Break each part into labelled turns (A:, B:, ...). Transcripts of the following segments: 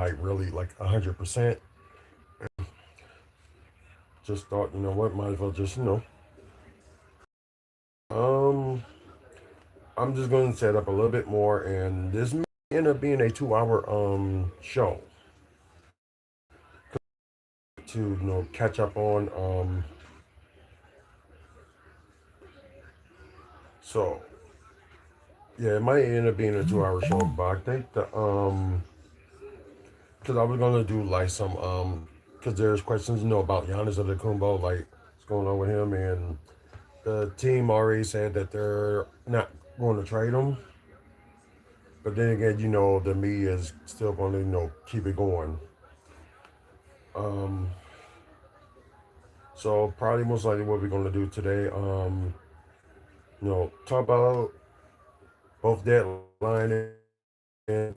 A: like really like 100%. Just thought, what, might as well just, um, I'm just going to set up a little bit more, and this may end up being a 2 hour show to catch up on. So yeah, it might end up being a 2 hour show, but I think the because I was gonna do like some because there's questions about Giannis Antetokounmpo, like what's going on with him, and the team already said that they're not going to trade him. But then again, the media is still going to keep it going. Um, so probably most likely what we're going to do today, talk about both deadline and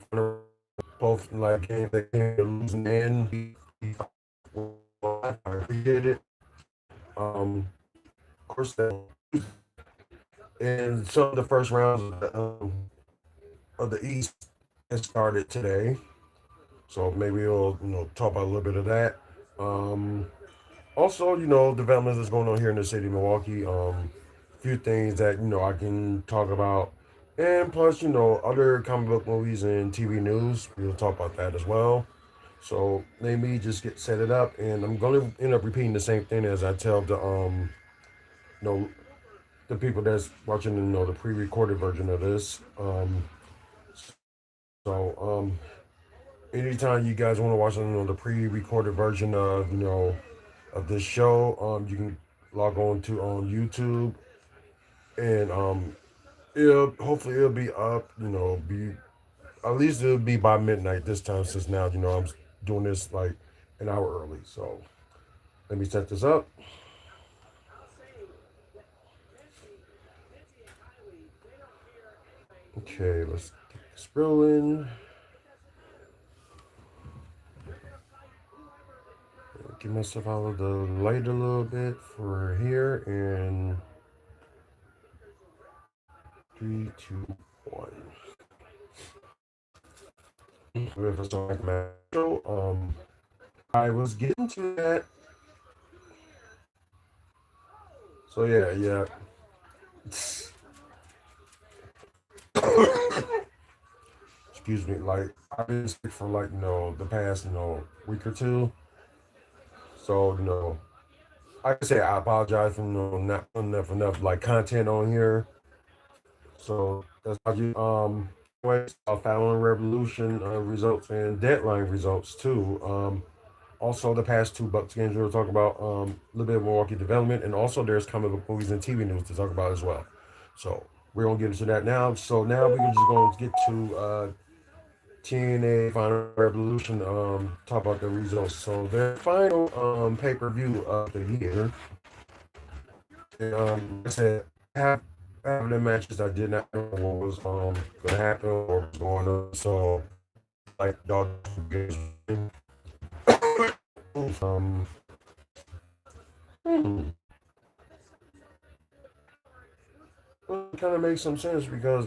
A: both like games that came to losing and I appreciate it. Of course, that and some of the first rounds of the East has started today, so maybe we'll talk about a little bit of that. Um, Also, developments that's going on here in the city of Milwaukee. Few things that I can talk about, and plus, other comic book movies and TV news. We'll talk about that as well. So let me just get set it up, and I'm going to end up repeating the same thing as I tell you know, the people that's watching, the pre-recorded version of this. So anytime you guys want to watch, the pre-recorded version of of this show, you can log on to on YouTube, and it'll hopefully it'll be up. Be at least it'll be by midnight this time, since now I'm doing this like an hour early. So let me set this up. Okay, let's get this rolling. Give myself out of the light a little bit for here, and three, two, one. WFSO Macro. I was getting to that. So yeah, yeah. Excuse me. Like I've been sick for like the past week or two. So like I say, I apologize for not putting enough like content on here. So that's how you following revolution results and deadline results too. Also, the past two Bucks games we were talking about, a little bit of Milwaukee development, and also there's comic book movies and TV news to talk about as well. So we're gonna get into that now. So now we're just gonna get to TNA Final Revolution. Talk about the results. So their final pay per view of the year. And, like I said, half of the matches I did not know what was gonna happen or was going on. So like dog games. Um, hmm, it kind of makes some sense because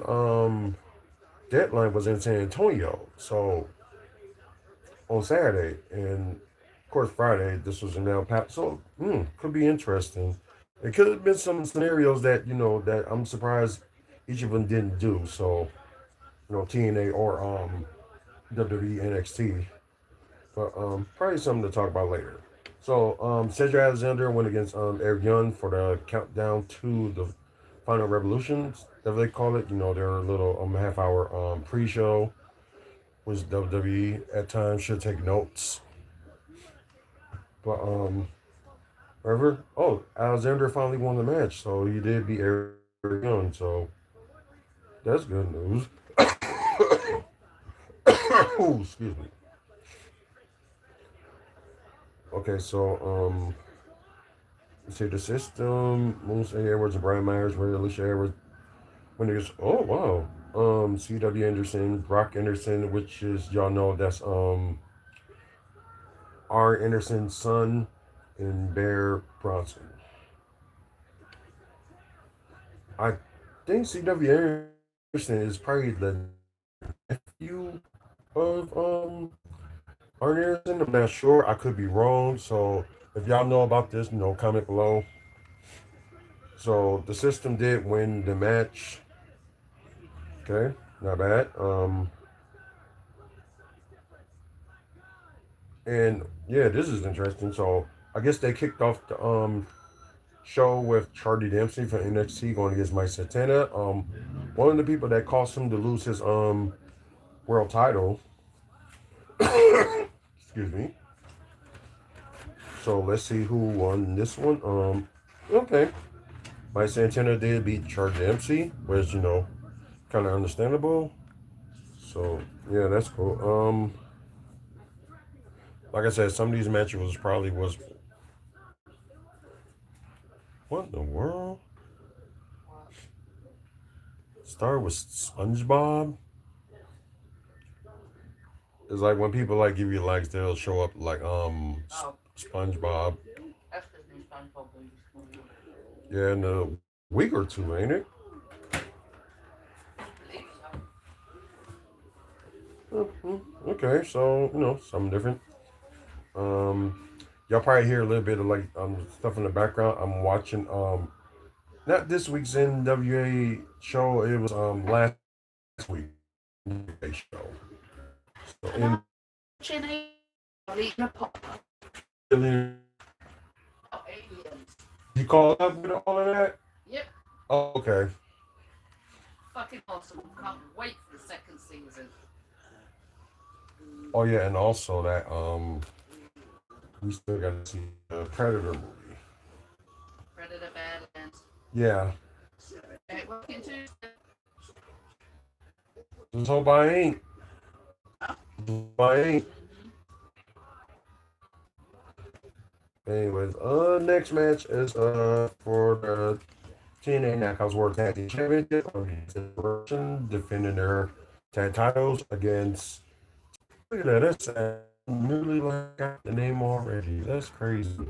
A: deadline was in San Antonio, so on Saturday, and of course Friday this was in El Paso. So could be interesting. It could have been some scenarios that that I'm surprised each of them didn't do. So TNA or WWE NXT, but probably something to talk about later. So Cedric Alexander went against Eric Young for the countdown to the Final Revolutions, that they call it. Their little half hour pre-show, which WWE at times should take notes. But however, Alexander finally won the match, so he did beat Eric Young. So that's good news. Oh, excuse me. Okay, so let's see the system. Moonson Edwards and Brian Myers were Alicia Edwards when there's CW Anderson, Brock Anderson, which is y'all know that's R. Anderson's son, and Bear Bronson. I think CW Anderson is probably the nephew of Arn Anderson, I'm not sure. I could be wrong. So if y'all know about this, comment below. So the system did win the match. Okay, not bad. And yeah, this is interesting. So I guess they kicked off the show with Charlie Dempsey from NXT going against Mike Santana. One of the people that caused him to lose his world title. Excuse me. So let's see who won this one. Okay. Mike Santana did beat Charlie Dempsey, which kind of understandable. So yeah, that's cool. Like I said, some of these matches was what in the world? Start with SpongeBob. It's like when people like give you likes, they'll show up like SpongeBob. Yeah, in a week or two, ain't it? Okay, so something different. Y'all probably hear a little bit of like stuff in the background. I'm watching not this week's NWA show. It was last week NWA show. So in you call up with all of that? Yep. Oh, okay. Fucking awesome. Can't wait for the second season. Oh yeah, and also that we still got to see the Predator movie. Predator Badlands. Yeah. Hey, welcome to. Just hope I ain't. I ain't. Anyways, next match is for the TNA Knockouts World Tag Team Championship defending their tag titles against. Look at that! That's newly like got the name already. That's crazy.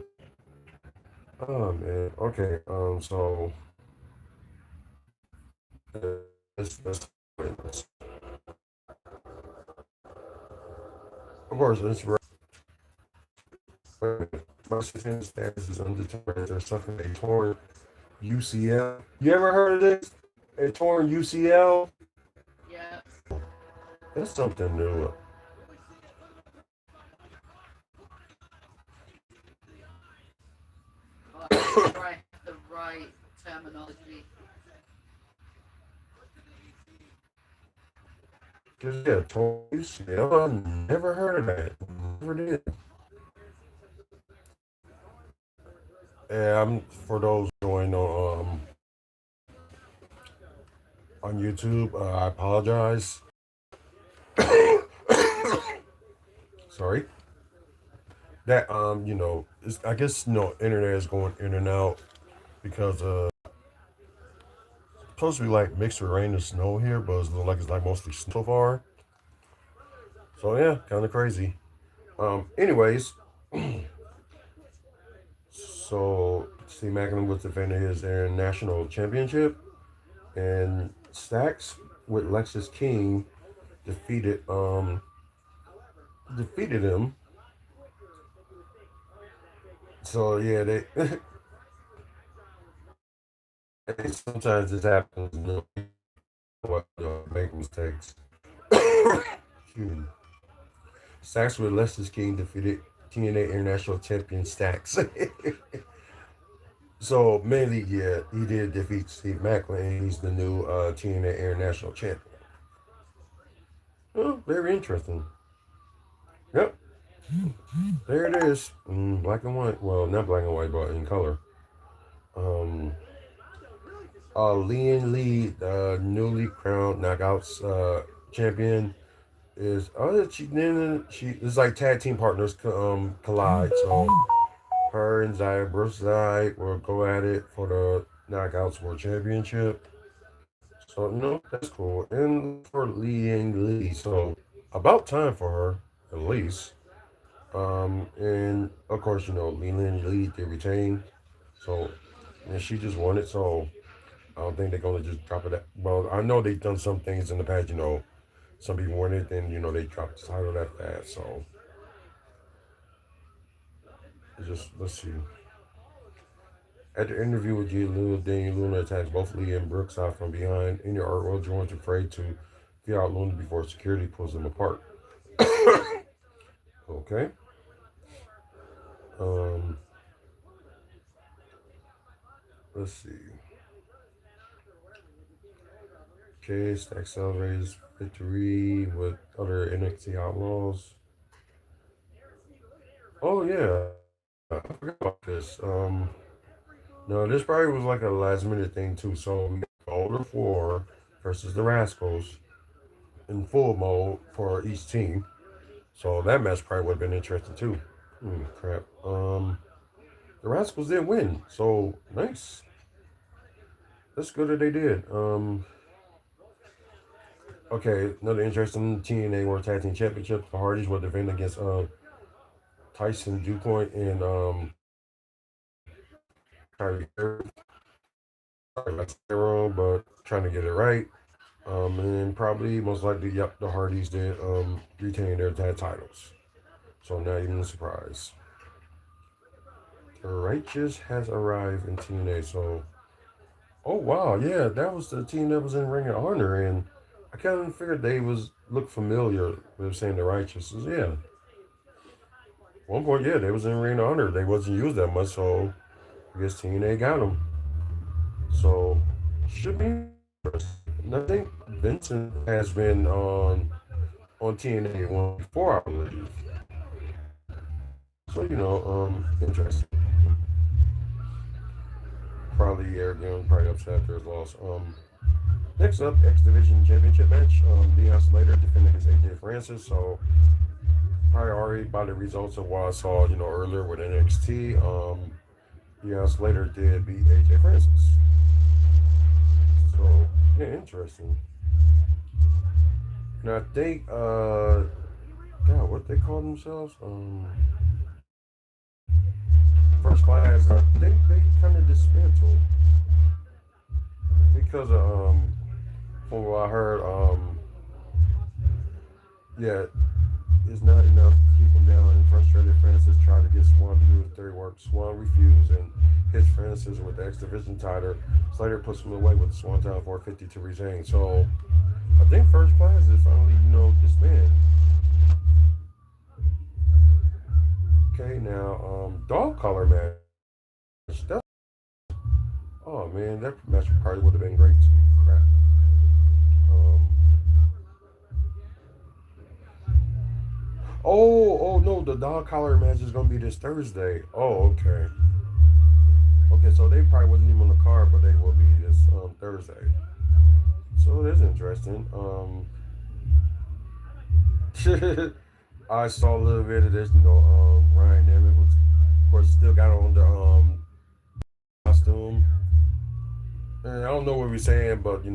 A: Oh man. Okay. So let's of course it's most of his status is undetermined. There's something a torn UCL. You ever heard of this? A torn UCL? Yeah. That's something new. The right terminology. Cause yeah, torn UCL. I never heard of that. Never did. Yeah, I'm for those joining on YouTube. I apologize. Sorry. That I guess internet is going in and out because supposed to be like mixed with rain and snow here, but it's like mostly snow so far. So yeah, kind of crazy. Anyways, so Steve Macklin was defending his national championship, and Stacks with Lexus King defeated defeated him. So yeah, they sometimes this happens. Make mistakes. Stacks with Lexus King defeated TNA International Champion Stacks. So mainly, yeah, he did defeat Steve Macklin. He's the new TNA International Champion. Oh, very interesting. Yep, there it is, black and white. Well, not black and white, but in color. Um, Lian Lee, the newly crowned Knockouts champion, is she is like tag team partners collide. So her and Zaya Brookside will go at it for the Knockouts World Championship. So that's cool. And for Lee and Lee, so about time for her at least. And of course, Lee and Lee they retain. So and she just won it. So I don't think they're gonna just drop it. Well, I know they've done some things in the past. Some people win it, then they drop the title that fast. So Just let's see. At the interview with G. Luna, Daniel Luna attacks both Lee and Brooks out from behind. In the artwork, Jordan's afraid to fear out Luna before security pulls them apart. Okay. Um, let's see. Case accelerates victory with other NXT Outlaws. Oh yeah, I forgot about this. No, this probably was like a last minute thing too. So we got the Older Four versus the Rascals in full mode for each team. So that match probably would have been interesting too. Crap. The Rascals didn't win, so nice. That's good that they did. Okay, another interesting TNA World Tag Team Championship. The Hardys will defend against Tyson DuPont and Kyrie Harris. Sorry if I said it wrong, but trying to get it right. And probably most likely, yep, the Hardys did retain their tag titles. So not even a surprise. The Righteous has arrived in TNA. So, oh wow, yeah, that was the team that was in Ring of Honor, and I kind of figured they was look familiar with saying the Righteous. So, yeah, one point, yeah, they was in Ring of Honor. They wasn't used that much, so I guess TNA got them. So should be interesting. And I think Vincent has been on TNA one before, I believe. So interesting. Probably arrogant, probably upset after his loss. Next up, X Division Championship match. Deion Slater defending against AJ Francis. So probably already by the results of what I saw, earlier with NXT. Deion Slater did beat AJ Francis. So yeah, interesting. And I think God, what they call themselves? First class. I think they kind of dismantled because of from what I heard, yeah, it's not enough to keep him down. And frustrated Francis tried to get Swan to do the third work. Swan refused and hits Francis with the X Division title. Slater puts him away with the Swan title 450 to retain. So I think first class is finally, disbanded. Okay, now dog collar match. That's oh man, that match probably would have been great too. Crap. Um, oh no, the dog collar match is gonna be this Thursday. Oh okay, okay. So they probably wasn't even on the card, but they will be this Thursday. So it is interesting. I saw a little bit of this. Ryan Nemeth was, of course, still got on the costume. And I don't know what we're saying, but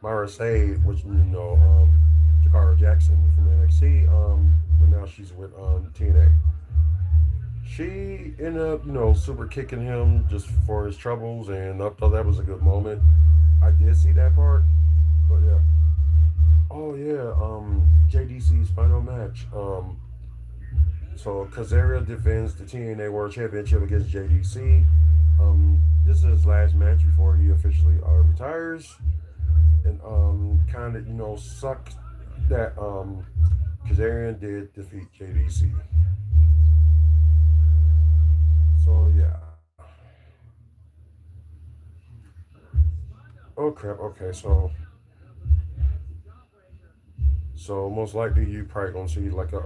A: Myra Sade, which Jakara Jackson from NXT, but now she's with TNA. She ended up, super kicking him just for his troubles, and I thought that was a good moment. I did see that part, but yeah. Oh yeah, JDC's final match. So Kazarian defends the TNA World Championship against JDC. This is his last match before he officially retires, and kind of sucked that Kazarian did defeat JDC. So yeah. Oh crap. Okay, so most likely you probably gonna see like a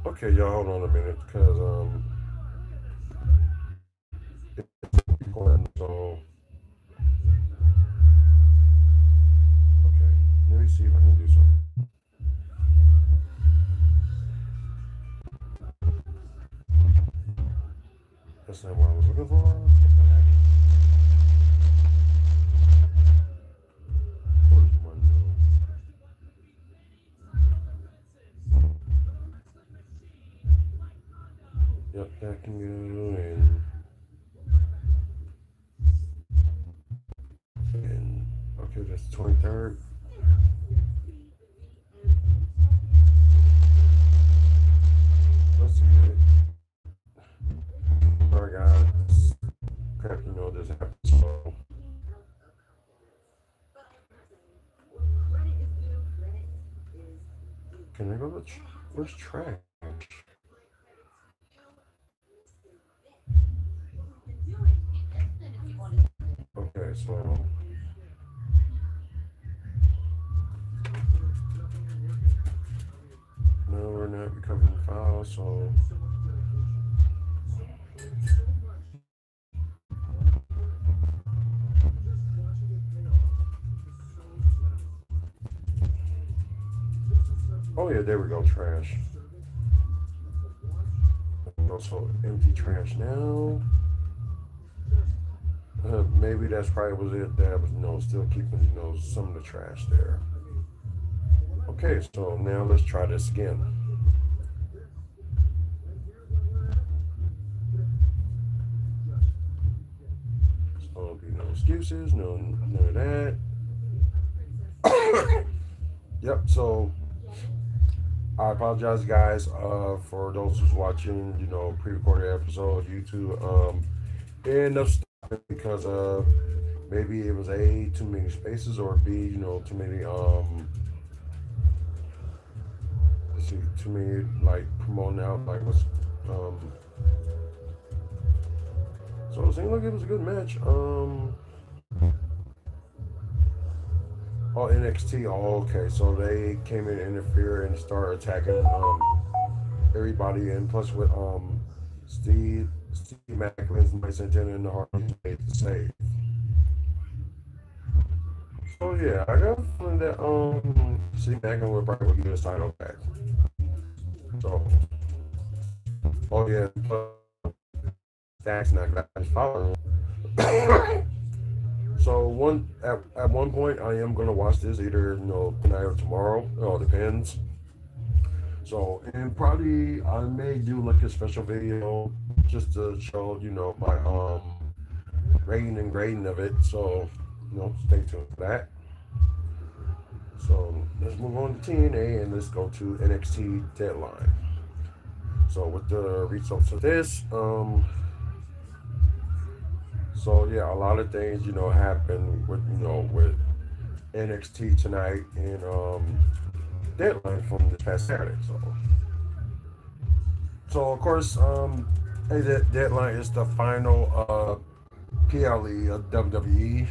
A: Okay, y'all hold on a minute, cause it's recording. So okay, let me see if I can do something. That's not what I was looking for. What the heck? Where's window? Yep, that can go and okay, that's the 23rd. Can I go to where's trash? Okay, so no, we're not recovering the file. So oh yeah, there we go. Trash. Also empty trash now. Maybe that's probably was it. That was still keeping some of the trash there. Okay, so now let's try this again. So there'll be no excuses, none of that. Yep. So I apologize, guys, for those who's watching. Pre-recorded episode of YouTube. End up stopping because maybe it was too many spaces, or B too many let's see, too many like promoting out like what's um. So it seemed like it was a good match. Oh, NXT. Oh, okay. So they came in, interfere, and started attacking everybody, and plus with Steve Macklin's Mike Santana and the Hardys made the save. So yeah, I got a feeling that Steve Macklin would probably get his title back. So oh yeah, that's not that following. So at one point I am gonna watch this either tonight or tomorrow. It all depends. So and probably I may do like a special video just to show my rating and grading of it. So stay tuned for that. So let's move on to TNA and let's go to NXT Deadline. So with the results of this, so yeah, a lot of things happen with NXT tonight and Deadline from this past Saturday. So of course, Deadline is the final PLE of WWE.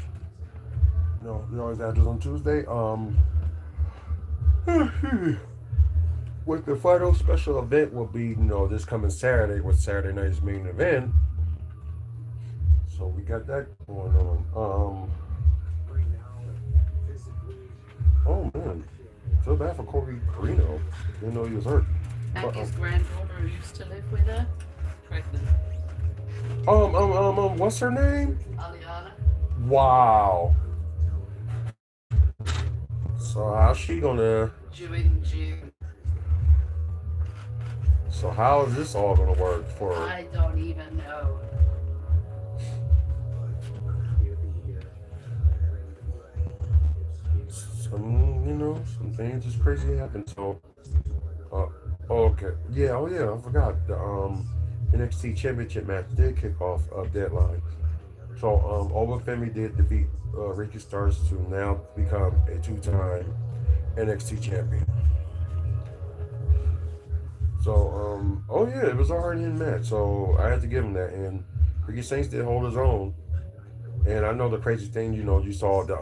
A: We always have this on Tuesday. With the final special event will be this coming Saturday with Saturday night's main event. So we got that going on. Oh man, feel bad for Corey Carino. Didn't know he was hurt.
B: Becky's granddaughter who used to live with her, pregnant.
A: What's her name?
B: Aliana.
A: Wow. So how's she gonna?
B: Due in June.
A: So how is this all gonna work for her?
B: I don't even know.
A: Some things just crazy happen. So, okay, yeah, oh yeah, I forgot the NXT Championship match did kick off Deadline. So, Obafemi did defeat Ricky Starks to now become a two-time NXT champion. So, oh yeah, it was a hard-hitting match. So I had to give him that, and Ricky Saints did hold his own. And I know the crazy thing, you saw the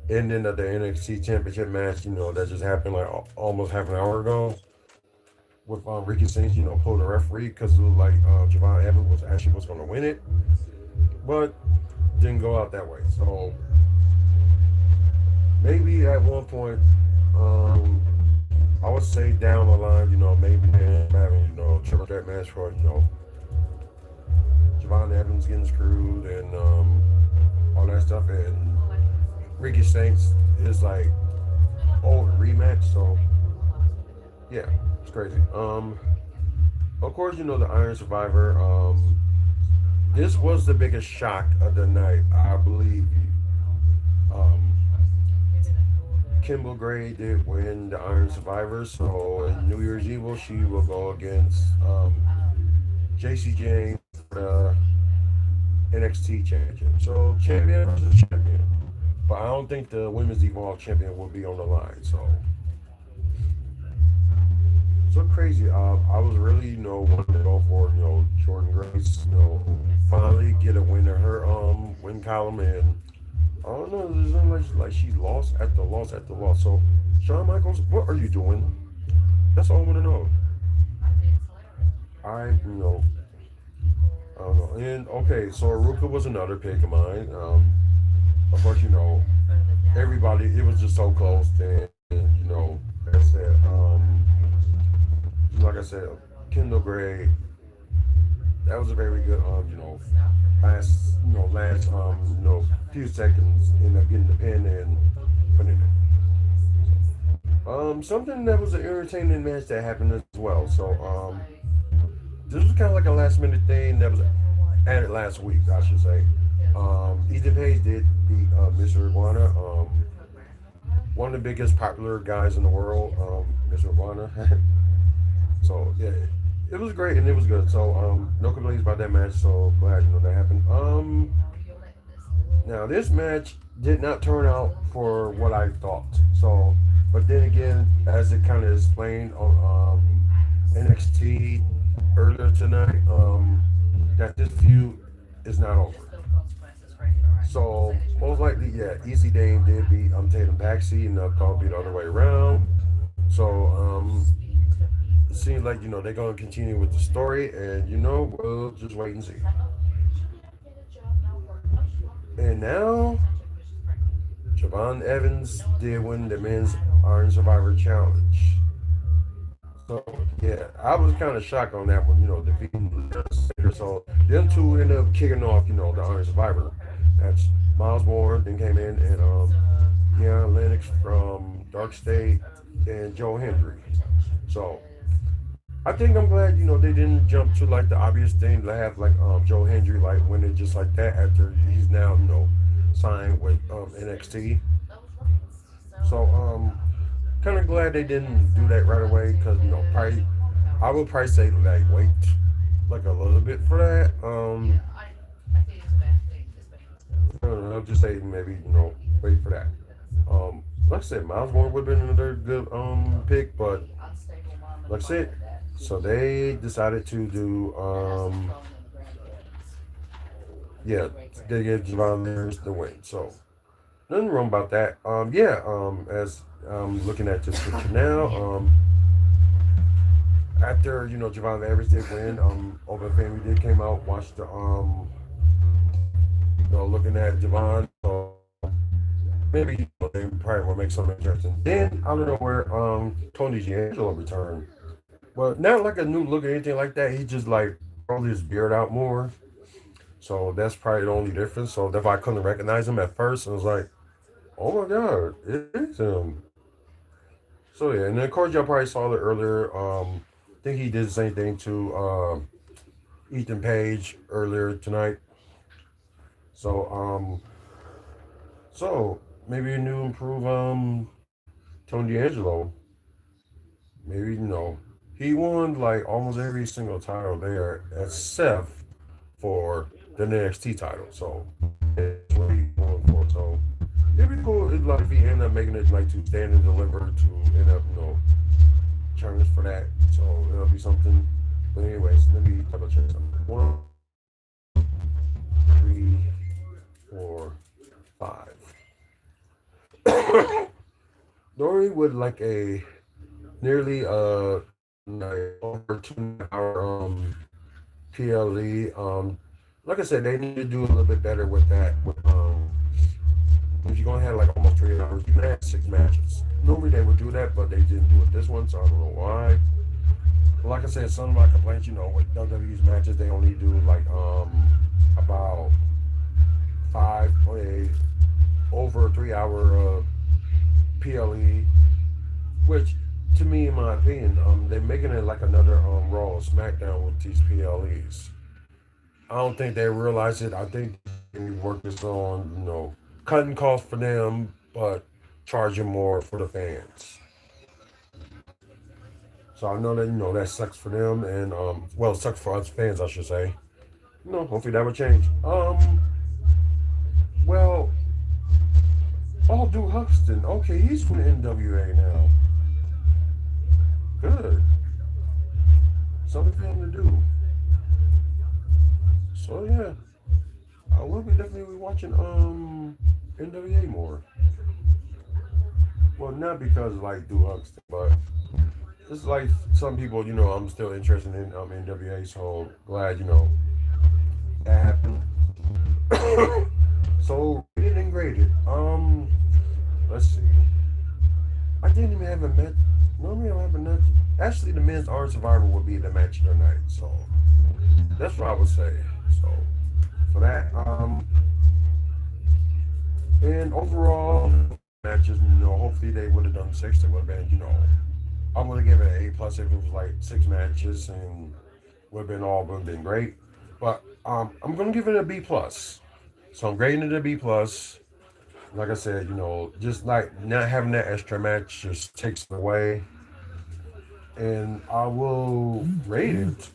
A: ending of the NXT Championship match, that just happened like almost half an hour ago. With Ricky Saints, pulled the referee because it was like Javon Evans was going to win it, but didn't go out that way. So maybe at one point, I would say down the line, maybe having triple threat match for Javon Evans getting screwed and all that stuff, and Ricky Saints is like old rematch. So yeah, it's crazy. Of course, the Iron Survivor. This was the biggest shock of the night, I believe. Um, Kimball Gray did win the Iron Survivor, so in New Year's Evil she will go against JC James for the NXT champion. So champion versus champion. But I don't think the Women's Evolve champion will be on the line. So so crazy. I was really, wanting to go for, Jordan Grace, finally get a win in her win column, and I don't know, there's something like she lost after loss after loss. So, Shawn Michaels, what are you doing? That's all I want to know. I, I don't know. And okay, so Aruka was another pick of mine. Of course, everybody, it was just so close, and like I said, Kendall Gray, that was a very good, last, few seconds, end up getting the pin and putting it. Something that was an entertaining match that happened as well. So, this was kind of like a last minute thing that was added last week, I should say. Ethan Page did beat Mr. Iguana, one of the biggest popular guys in the world, Mr. Iguana. So yeah, it was great and it was good. So no complaints about that match. So glad that happened. Now this match did not turn out for what I thought. So, but then again, as it kind of explained on NXT earlier tonight, that this feud is not over. So most likely, yeah, Easy Dane did beat Tatum Paxi, and thought be the other way around. So it seems like they're gonna continue with the story, and we'll just wait and see. And now, Javon Evans did win the men's Iron Survivor Challenge. So yeah, I was kind of shocked on that one. Defeating Cedar. So them two ended up kicking off. The Iron Survivor match. Miles Moore then came in, and Deion Lennox from Dark State and Joe Hendry. So I think I'm glad they didn't jump to like the obvious thing to have like Joe Hendry like win it just like that after he's now signed with NXT. So kind of glad they didn't do that right away because probably I would probably say like wait like a little bit for that. I don't know, I'll just say maybe wait for that. Like I said, Miles Moore would have been another good pick, but like I said, so they decided to do yeah, they gave Javon Lears the win. So nothing wrong about that. Yeah, as looking at this picture now, after Javon Evans did win, Open Family did came out, watched the looking at Javon. So maybe they probably will make something interesting. Then I don't know where Tony D'Angelo returned, but not like a new look or anything like that. He just like rolled his beard out more. So that's probably the only difference. So that's why I couldn't recognize him at first. I was like, oh my god, it is him. So yeah, and then of course y'all probably saw it earlier. I think he did the same thing to Ethan Page earlier tonight. So so maybe a new improve Tony D'Angelo. Maybe he won like almost every single title there except for the NXT title. So it's what he's going for. So it'd be cool if, like, if he end up making it like to stand and deliver to end up challenge for that. So it'll be something. But anyways, let me double check something. 1, 3, 4, 5. Dory would like a nearly like over 2 hour PLE. Like I said, they need to do a little bit better with that. With if you're gonna have like almost 3 hours, you can have 6 matches. Normally they would do that, but they didn't do it this one, so I don't know why. But like I said, some of my complaints, with WWE's matches, they only do like about 5 over 3 hour PLE, which to me, in my opinion, they're making it like another Raw or SmackDown with these PLEs. I don't think they realize it. I think they work this on, cutting costs for them, but charging more for the fans. So I know that that sucks for them, and well, it sucks for us fans, I should say. Hopefully that will change. Well, Duke Huxton. Okay, he's from the NWA now. Good. watching NWA more. Well, not because like do Hux, but it's like some people, I'm still interested in NWA, so glad that happened. So rated and graded. Let's see. I didn't even have a match. Normally I don't have a match. Actually, the men's Arm Survivor would be the match of the night. So that's what I would say. So for that, and overall matches, hopefully they would have done six. They would have been, I'm gonna give it an A plus if it was like six matches and would have been all would have been great. But I'm gonna give it a B plus. So I'm grading it a B plus. Like I said, just like not having that extra match just takes it away. And I will rate it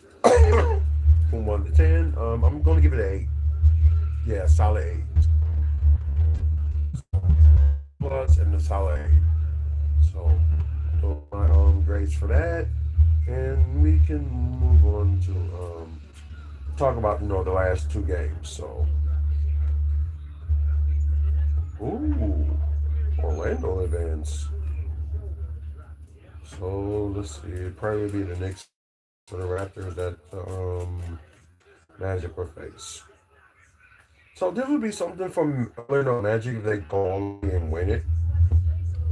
A: from 1 to 10. I'm gonna give it an 8. Yeah, solid 8. Plus and a solid 8. So those are my grades for that. And we can move on to talk about the last two games. So ooh, Orlando events. So let's see, it probably be the next for the Raptors that Magic will face. So this would be something from Orlando Magic if they go all the way and win it.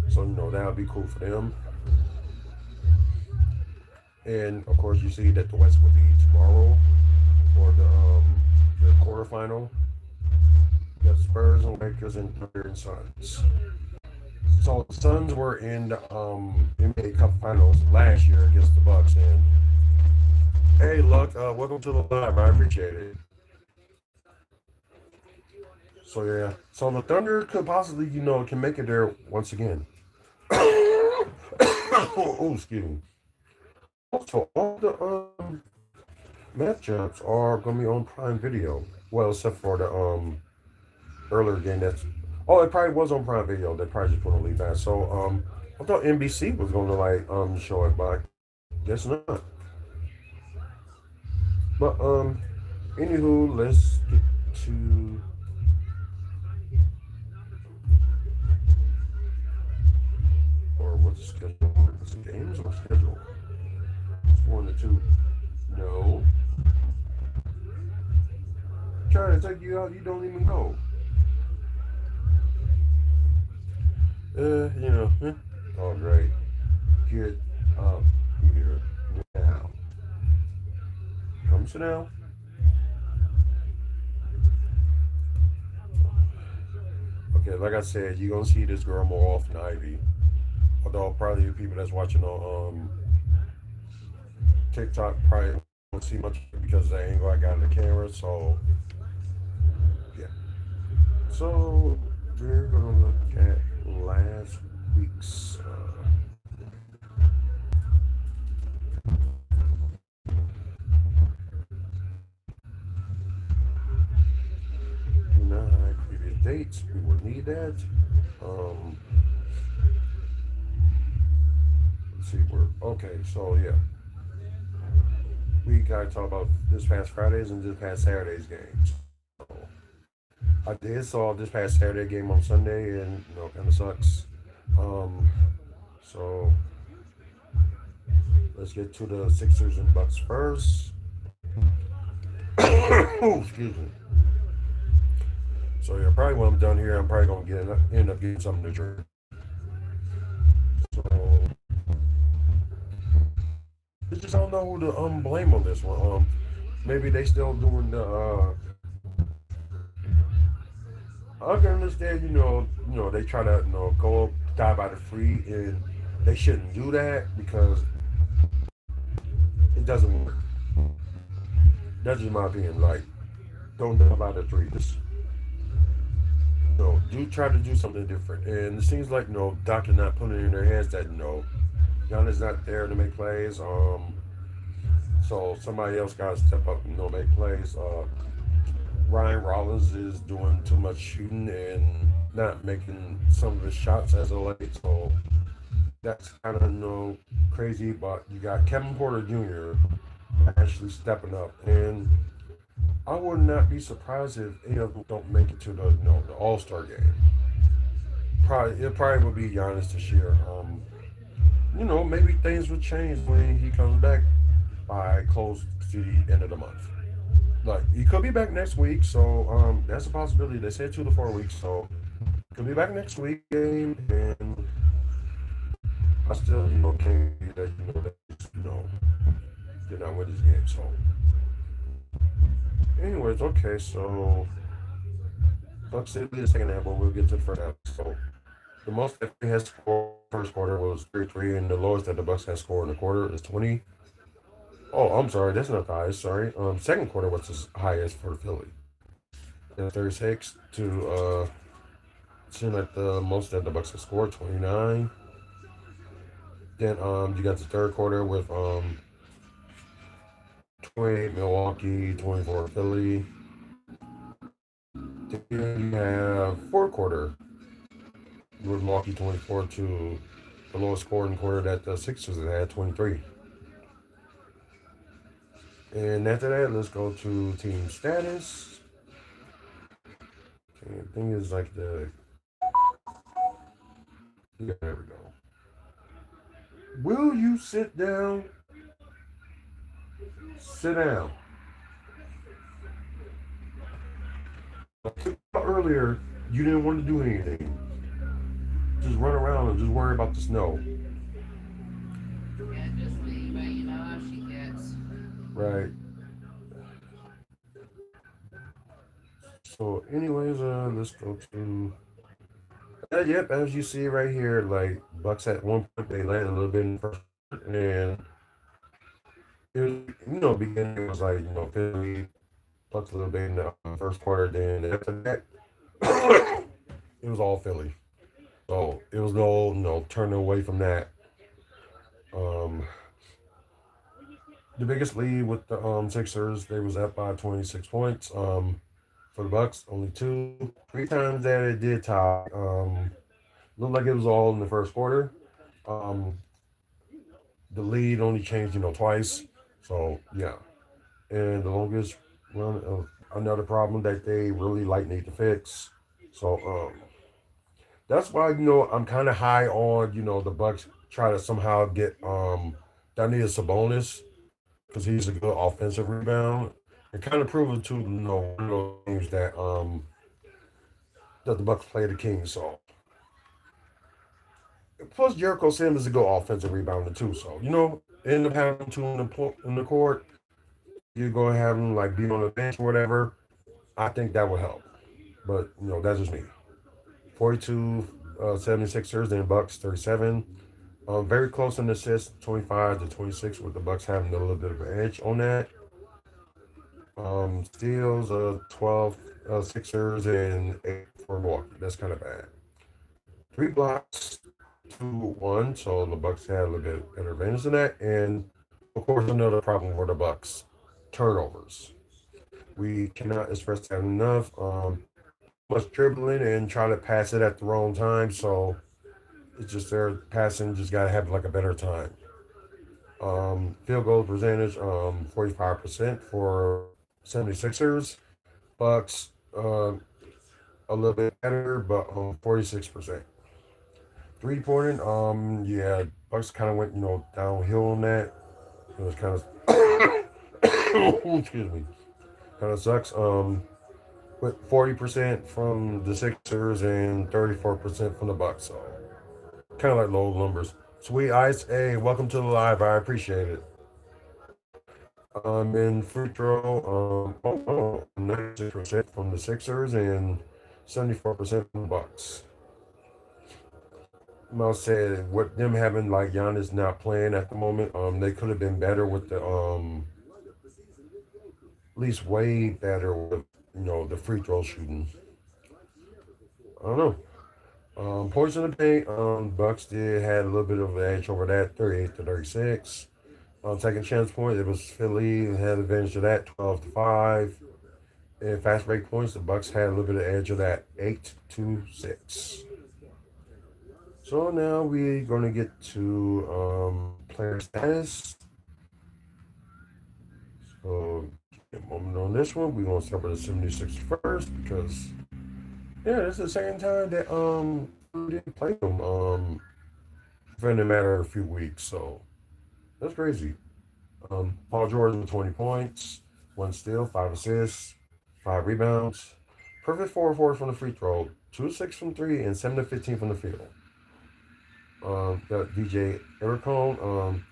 A: So that would be cool for them. And of course, you see that the West will be tomorrow for the quarterfinal. You got Spurs and Lakers and Thunder and Suns. So the Suns were in the NBA Cup Finals last year against the Bucks. And hey, Luck, welcome to the live. I appreciate it. So yeah, so the Thunder could possibly, can make it there once again. Oh, excuse me. Also, all the matchups are gonna be on Prime Video. Well, except for the earlier game that's. Oh, it probably was on Prime Video. They probably just put on League Pass. So I thought NBC was gonna like show it, but I guess not. But anywho, let's get to. Or what's the schedule? Is it games or schedule? It's 1 to 2. No. Trying to take you out, you don't even know. Oh, great. Get up here now. Come sit down. Okay, like I said, you're gonna see this girl more often, Ivy. Although probably the people that's watching on TikTok probably won't see much because of the angle I got in the camera. So yeah. So we're gonna look at last week's. Previous dates. We will need that. Let's see where. Okay, so yeah. We gotta talk about this past Friday's and this past Saturday's games. So, I did saw this past Saturday game on Sunday, and kind of sucks. So let's get to the Sixers and Bucks first. Oh, excuse me. So yeah, probably when I'm done here, I'm probably gonna end up getting something to drink. So I just don't know who to blame on this one. Maybe they still doing the. I can understand, they try to, go up, die by the free, and they shouldn't do that because it doesn't work. That's just my opinion. Like, don't die by the three. Just, do try to do something different. And it seems like, Doc is not putting it in their hands that, Giannis not there to make plays. So somebody else got to step up and, make plays. Ryan Rollins is doing too much shooting and not making some of his shots as of late. So that's kind of crazy. But you got Kevin Porter Jr. actually stepping up, and I would not be surprised if any of them don't make it to the All Star game. Probably it probably would be Giannis this year. Maybe things would change when he comes back by close to the end of the month. Like he could be back next week, so that's a possibility. They said 2 to 4 weeks, so could be back next week game, and I still can't believe that that did not win this game. So, anyways, okay, so Bucks did lead the second half, but we'll get to the first half. So the most that they had scored first quarter was 33, and the lowest that the Bucks had scored in the quarter is 20. Oh, I'm sorry, that's not the highest. Sorry. Second quarter was the highest for Philly. It was 36 to seemed like the most that the Bucks had scored, 29. Then you got the third quarter with 28 Milwaukee, 24 Philly. Then you have fourth quarter with Milwaukee 24 to the lowest scoring quarter that the Sixers had, 23. And after that, let's go to team status. Okay, the thing is like yeah, there we go. Will you sit down? Sit down. Earlier, you didn't want to do anything. Just run around and just worry about the snow.
B: Yeah, just leave, but you know how she gets.
A: Right. So, anyways, let's go to. Yep, as you see right here, like Bucks at one point they landed a little bit in the first, and it was beginning it was like Philly Bucks a little bit in the first quarter. Then after that, it was all Philly. So it was no turning away from that. Um, the biggest lead with the Sixers, they was up by 26 points. For the Bucks, only two. Three times that it did tie. Looked like it was all in the first quarter. Um, the lead only changed, twice. So yeah, and the longest run of another problem that they really need to fix. So that's why I'm kind of high on the Bucks try to somehow get Daniel Sabonis because he's a good offensive rebound and kind of prove it to one of those games that the Bucks play the Kings. So plus Jericho Sims is a good offensive rebounder too. So end up having two in the court. You go and have him be on the bench or whatever. I think that would help. But that's just me. 42 76ers, then Bucks 37. Very close in assists, 25 to 26, with the Bucks having a little bit of an edge on that. Steals, 12 Sixers and 8 for Milwaukee. That's kind of bad. 3 blocks, 2-1. So the Bucks had a little bit better advantage than that. And of course, another problem for the Bucks: turnovers. We cannot express that enough. Much dribbling and try to pass it at the wrong time. So it's just their passing just got to have a better time. Field goal percentage, 45% for 76ers. Bucks, a little bit better, but 46%. 3 pointing, yeah, Bucks kind of went, downhill on that. It was kind of, excuse me, kind of sucks. With 40% from the Sixers and 34% from the Bucks. So kind of like low numbers. Sweet Ice, hey, welcome to the live. I appreciate it. In free throw, 96% from the Sixers and 74% from the Bucks. Mouse said what them having Giannis not playing at the moment, they could have been better with the at least way better with the free throw shooting. I don't know. Points in the paint, Bucks did had a little bit of an edge over that, 38 to 36. Second chance point, it was Philly had advantage of that, 12-5. And fast break points, the Bucks had a little bit of edge of that, 8-6. So now we're gonna get to player status. So Moment on this one, we're gonna start with the 76 first because yeah, it's the same time that we didn't play them within a matter of a few weeks. So that's crazy. Paul George with 20 points, one steal, five assists, five rebounds, perfect 4 from the free throw, 2 of 6 from three, and 7 of 15 from the field. Got DJ Ericone.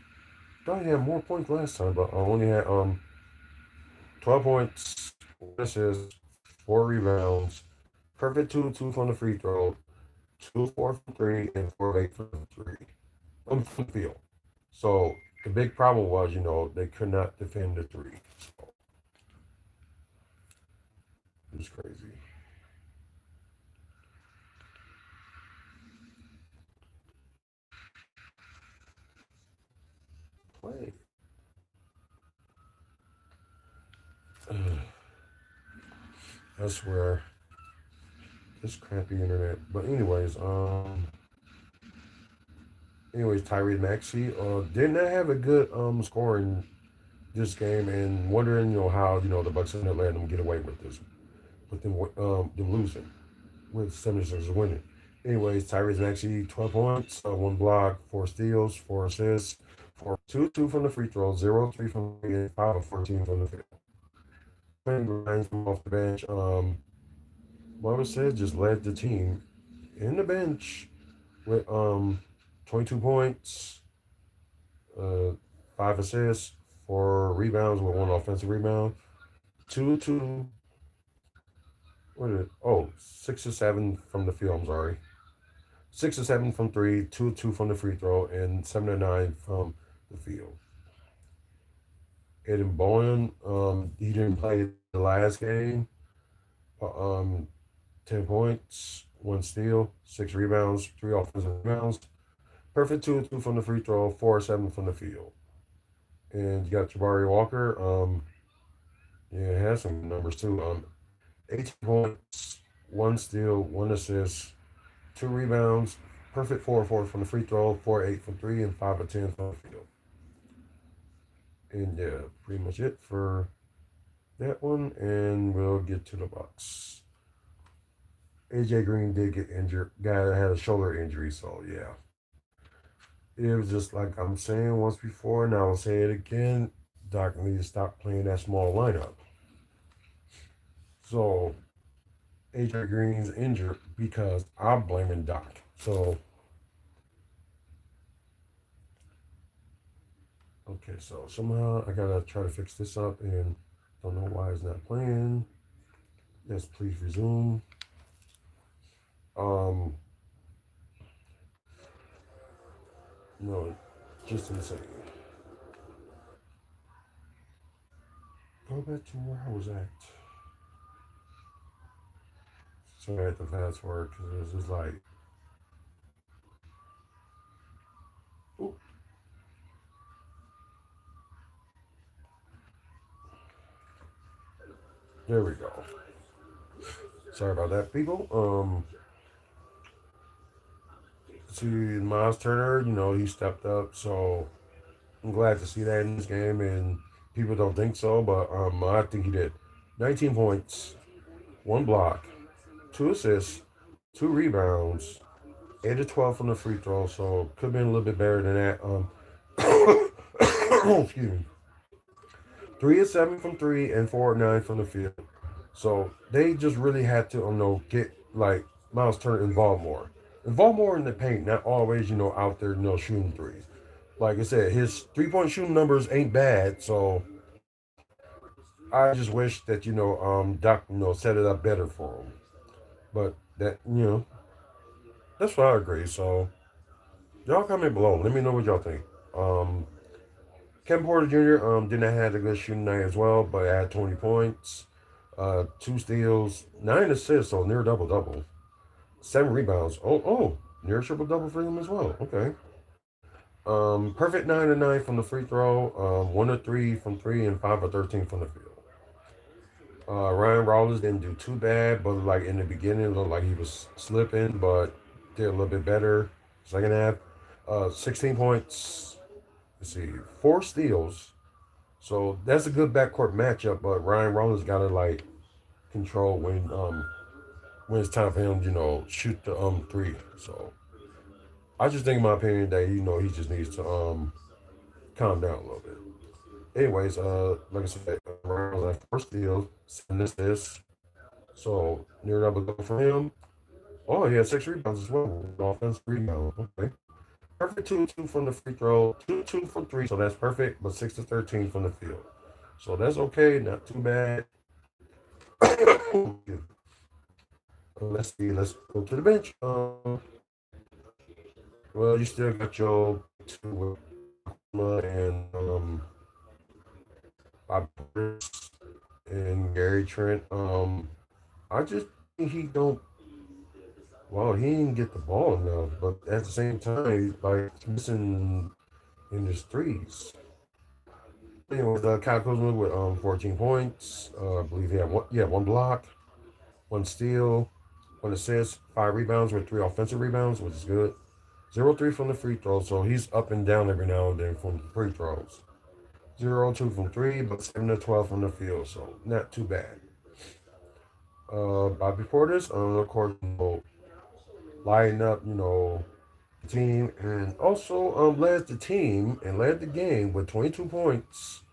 A: Thought he had more points last time, but only had 12 points, one assist, four rebounds, perfect 2 of 2 from the free throw, 2 of 4 from three, and 4 of 8 from three. From the field. So the big problem was, they could not defend the three. So it was crazy. Play. I swear, this crappy internet. But anyways, Tyrese Maxey did not have a good scoring this game, and wondering how the Bucks ended up letting them get away with this, but then them losing with 76ers winning. Anyways, Tyrese Maxey 12 points, one block, four steals, four assists, 2 from the free throw, 0 3 from the and 5 of 14 from the field. Grimes from off the bench. What was said just led the team in the bench with 22 points, uh, five assists, four rebounds with one offensive rebound, two, what is it? Oh, 6 of 7 from the field. I'm sorry, 6 of 7 from three, 2 of 2 from the free throw, and 7 of 9 from the field. Aiden Bowen, he didn't play the last game. But, 10 points, one steal, six rebounds, three offensive rebounds. Perfect 2 of 2 from the free throw, 4 of 7 from the field. And you got Jabari Walker. Yeah, it has some numbers too. 18 points, one steal, one assist, two rebounds, perfect 4 of 4 from the free throw, 4 of 8 from three, and 5 of 10 from the field. And yeah, pretty much it for that one. And we'll get to the Bucks. AJ Green did get injured. Guy had a shoulder injury, so yeah. It was just like I'm saying once before, and I'll say it again. Doc needs to stop playing that small lineup. So AJ Green's injured because I'm blaming Doc. So okay, so somehow I gotta try to fix this up, and don't know why it's not playing. Yes, please resume. Um, no, just insane. Go back to where I was at. Sorry, I had to fast forward because it was just like, ooh, there we go. Sorry about that, people. See, Miles Turner, he stepped up, so I'm glad to see that in this game. And people don't think so, but I think he did. 19 points, one block, two assists, two rebounds, 8 of 12 from the free throw. So could have been a little bit better than that. Excuse me. 3 of 7 from three and 4 of 9 from the field. So they just really had to, get like Miles Turner involved more. Involved more in the paint, not always, out there, shooting threes. Like I said, his 3-point shooting numbers ain't bad. So I just wish that, Doc, set it up better for him. But that, that's what I agree. So y'all comment below. Let me know what y'all think. Kevin Porter Jr. Didn't have a good shooting night as well, but had 20 points, two steals, 9 assists, so near double double, 7 rebounds. Near triple double for him as well. Okay. Perfect 9 of 9 from the free throw, 1 of 3 from three, and 5 of 13 from the field. Ryan Rollins didn't do too bad, but like in the beginning, it looked like he was slipping, but did a little bit better. Second half, 16 points. Let's see, four steals, So that's a good backcourt matchup. But Ryan Rollins got to like control when it's time for him, shoot the three. So I just think, in my opinion, that he just needs to calm down a little bit. Anyways, like I said, Ryan was at first steal, 7 assists. So near double double for him. Oh, he had 6 rebounds as well. Offense rebound. Okay. Perfect 2-2 from the free throw. 2-2 from three. So that's perfect. But 6 to 13 from the field. So that's okay. Not too bad. Let's see. Let's go to the bench. Well, you still got your two and Bob Portis and Gary Trent. I just think he don't. Well, he didn't get the ball enough, but at the same time, he's like missing in his threes. Anyways, Kyle Kuzma with 14 points. I believe he had one block, one steal, one assist, 5 rebounds with 3 offensive rebounds, which is good. 0-3 from the free throw, so he's up and down every now and then from free throws. 0-2 from three, but 7 to 12 from the field, so not too bad. Bobby Portis, of course, lighting up, the team, and also led the team and led the game with 22 points.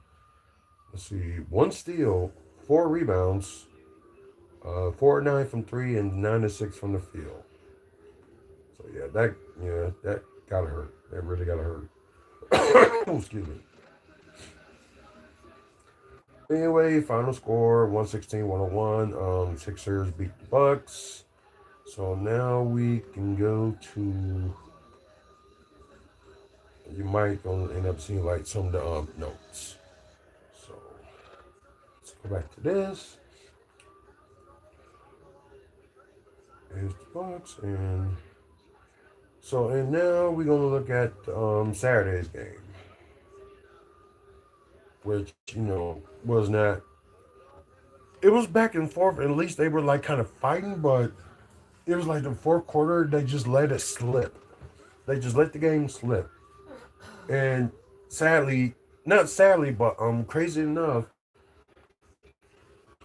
A: Let's see, one steal, 4 rebounds, 4-9 from three, and 9-6 from the field. So that gotta hurt. That really gotta hurt. Excuse me. Anyway, final score 116-101. Sixers beat the Bucks. So now we can go to. You might gonna end up seeing like some of the notes. So let's go back to this. Here's the Bucks, and now we're gonna look at Saturday's game, which was not. It was back and forth. At least they were like kind of fighting, but it was like the fourth quarter. They just let it slip. They just let the game slip, and sadly, not sadly, but crazy enough,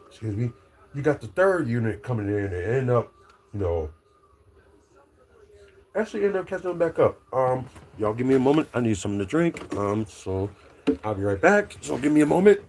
A: excuse me, you got the third unit coming in and end up, you know, actually end up catching them back up. Y'all give me a moment. I need something to drink. So I'll be right back. So give me a moment.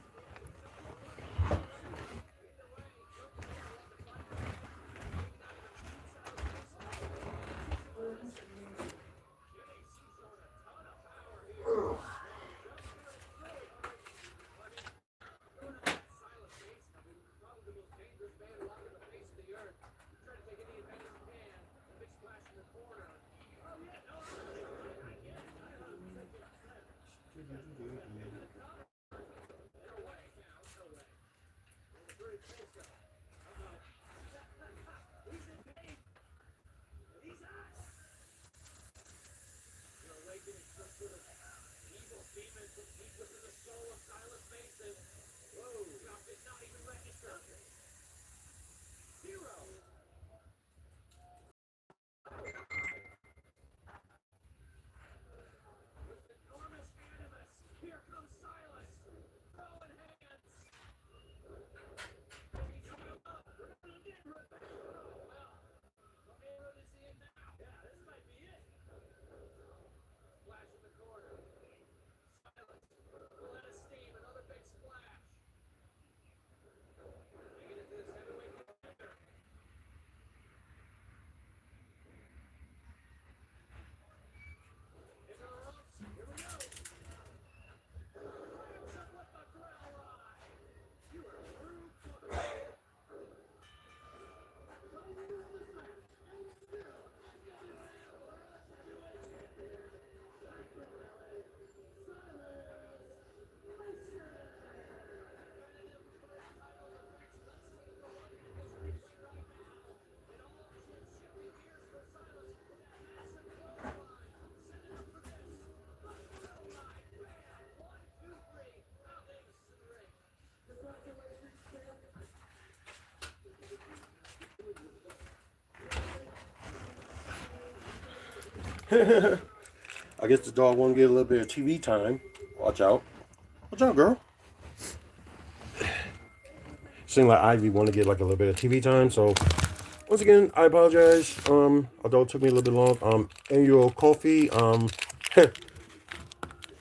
A: I guess the dog want to get a little bit of TV time. Watch out. Watch out, girl. seemed like Ivy want to get like a little bit of TV time. So once again, I apologize. Although it took me a little bit long. Annual Kofi.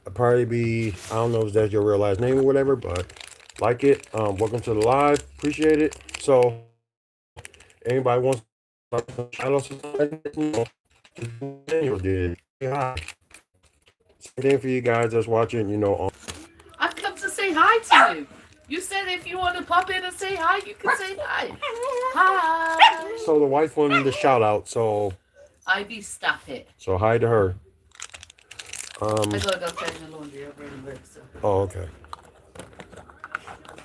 A: I'll probably be, I don't know if that's your real last name or whatever, but like it. Welcome to the live. Appreciate it. So anybody wants to shout out Daniel did. Hi. Same thing for you guys that's watching,
B: I've come to say hi to you. You said if you want to pop in and say hi, you can say hi. Hi.
A: So the wife wanted the shout out, so
B: Ivy, stop it.
A: so hi to her.
B: I gotta go change the laundry over in the so.
A: Oh, okay.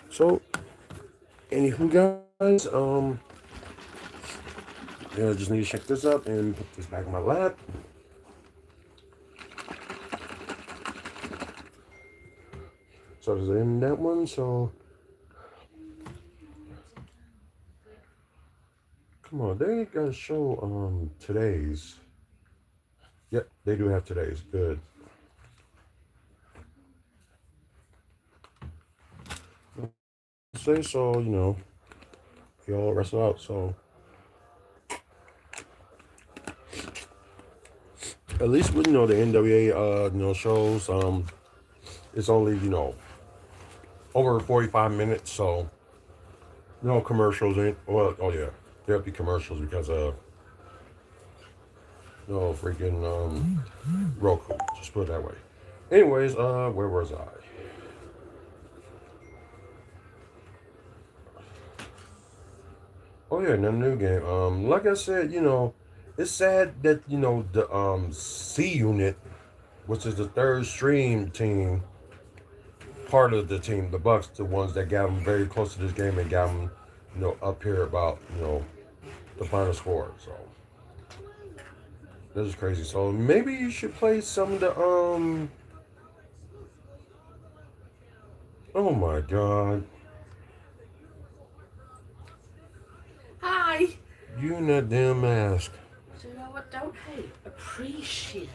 A: So anywho guys, yeah, I just need to check this up and put this back in my lap. So there's in that one, so come on, they gotta show today's. Yep, they do have today's. Good. Say so, we all wrestle out, so at least with the NWA shows, it's only, over 45 minutes, so no commercials in. Well, oh yeah, there'll be commercials because no freaking Roku. Just put it that way. Anyways, where was I? Oh yeah, another new game. Like I said, it's sad that the C Unit, which is the third stream team, part of the team, the Bucks, the ones that got them very close to this game and got them, up here about the final score. So this is crazy. So maybe you should play some of the Oh my God.
B: Hi.
A: You in that damn mask.
B: So you know what? Don't hate. Appreciate.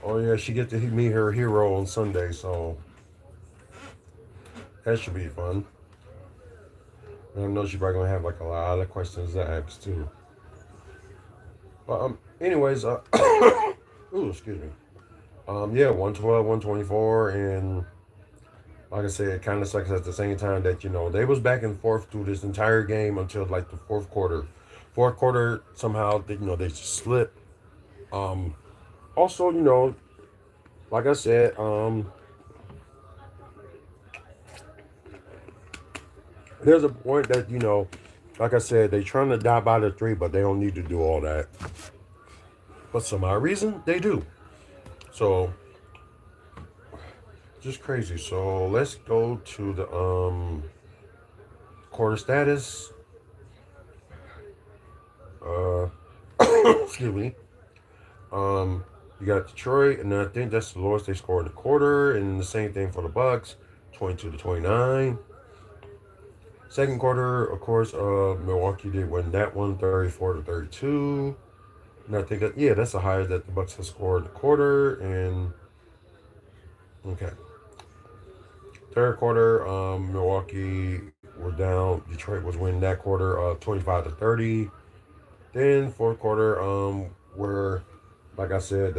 A: Oh yeah, she get to meet her hero on Sunday, so that should be fun. And I know she's probably gonna have like a lot of questions to ask too. But anyways, ooh, excuse me. Yeah, 112, 124, and like I said, it kind of sucks at the same time that they was back and forth through this entire game until like the fourth quarter. Fourth quarter somehow they just slipped. Also, like I said, there's a point that like I said, they trying to dive by the three, but they don't need to do all that. But some odd reason they do. So just crazy. So let's go to the quarter status. Excuse me. You got Detroit, and I think that's the lowest they scored in the quarter, and the same thing for the Bucks, 22-29. Second quarter, of course, Milwaukee did win that one, 34-32. And I think that, yeah, that's the highest that the Bucks have scored in the quarter. And okay, third quarter, Milwaukee was down. Detroit was winning that quarter, 25-30. Then fourth quarter, where, like I said,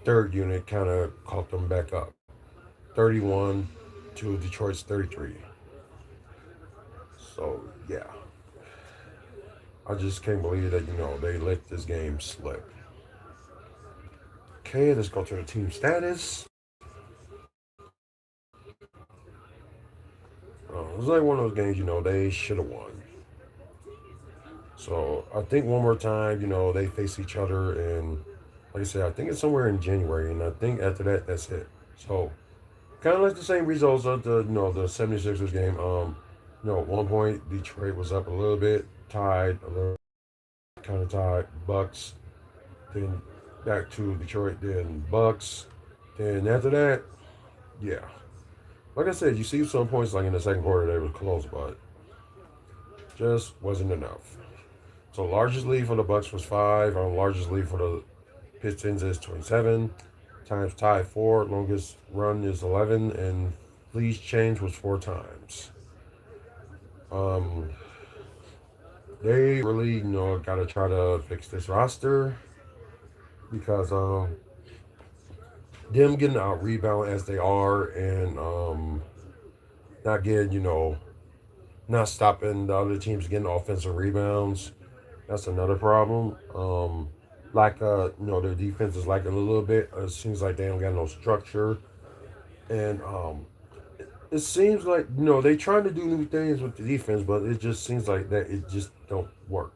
A: third unit kind of caught them back up, 31 to Detroit's 33. So yeah, I just can't believe that they let this game slip. Okay, let's go to the team status. It was like one of those games, they should have won. So I think one more time, they face each other, and like I said, I think it's somewhere in January, and I think after that, that's it. So kind of like the same results of the 76ers game. At one point Detroit was up a little bit, tied a little, kind of tied. Bucks, then back to Detroit, then Bucks, then after that, yeah. Like I said, you see some points like in the second quarter they were close, but just wasn't enough. So largest lead for the Bucks was 5. Largest lead for the Pistons is 27. Times tied 4. Longest run is 11, and least change was 4 times. Um, they really, gotta try to fix this roster because them getting out rebound as they are and not getting, not stopping the other teams getting offensive rebounds. That's another problem. Their defense is lacking a little bit. It seems like they don't got no structure, and it seems like they trying to do new things with the defense, but it just seems like that it just don't work.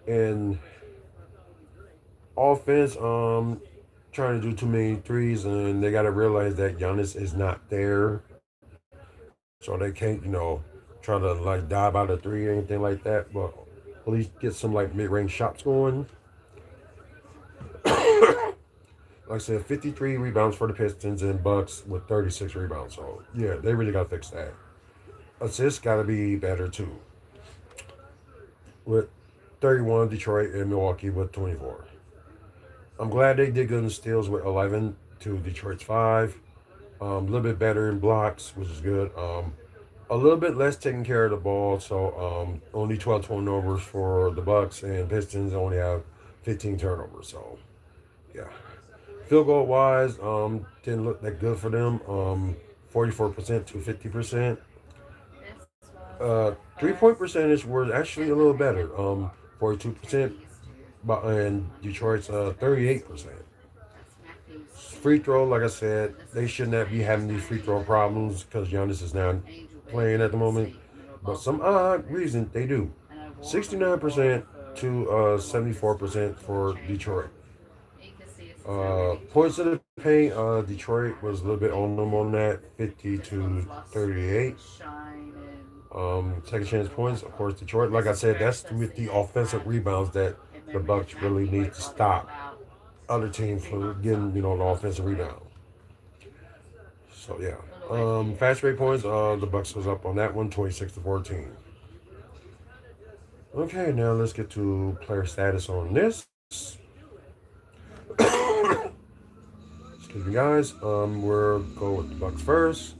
A: And offense, trying to do too many threes, and they got to realize that Giannis is not there, so they can't, try to like dive out a three or anything like that. But at least get some like mid-range shots going. Like I said, 53 rebounds for the Pistons and Bucks with 36 rebounds. So yeah, they really got to fix that. Assists got to be better too. With 31, Detroit and Milwaukee with 24. I'm glad they did good in steals with 11 to Detroit's 5. A little bit better in blocks, which is good. A little bit less taking care of the ball, so only 12 turnovers for the Bucks, and Pistons only have 15 turnovers. So yeah, field goal wise, didn't look that good for them. 44% to 50%. 3-point percentage was actually a little better. 42%, but and Detroit's 38%. Free throw, like I said, they should not be having these free throw problems because Giannis is not playing at the moment. But some odd reason they do. 69% to 74% for Detroit. Points in the paint, Detroit was a little bit on them on that, 50 to 38. Second chance points, of course, Detroit. Like I said, that's with the offensive rebounds that the Bucks really need to stop other teams from getting, the offensive rebound. So yeah. Fast break points, the Bucks was up on that one, 26 to 14. Okay, now let's get to player status on this. Excuse me, guys. We'll go with the Bucks first.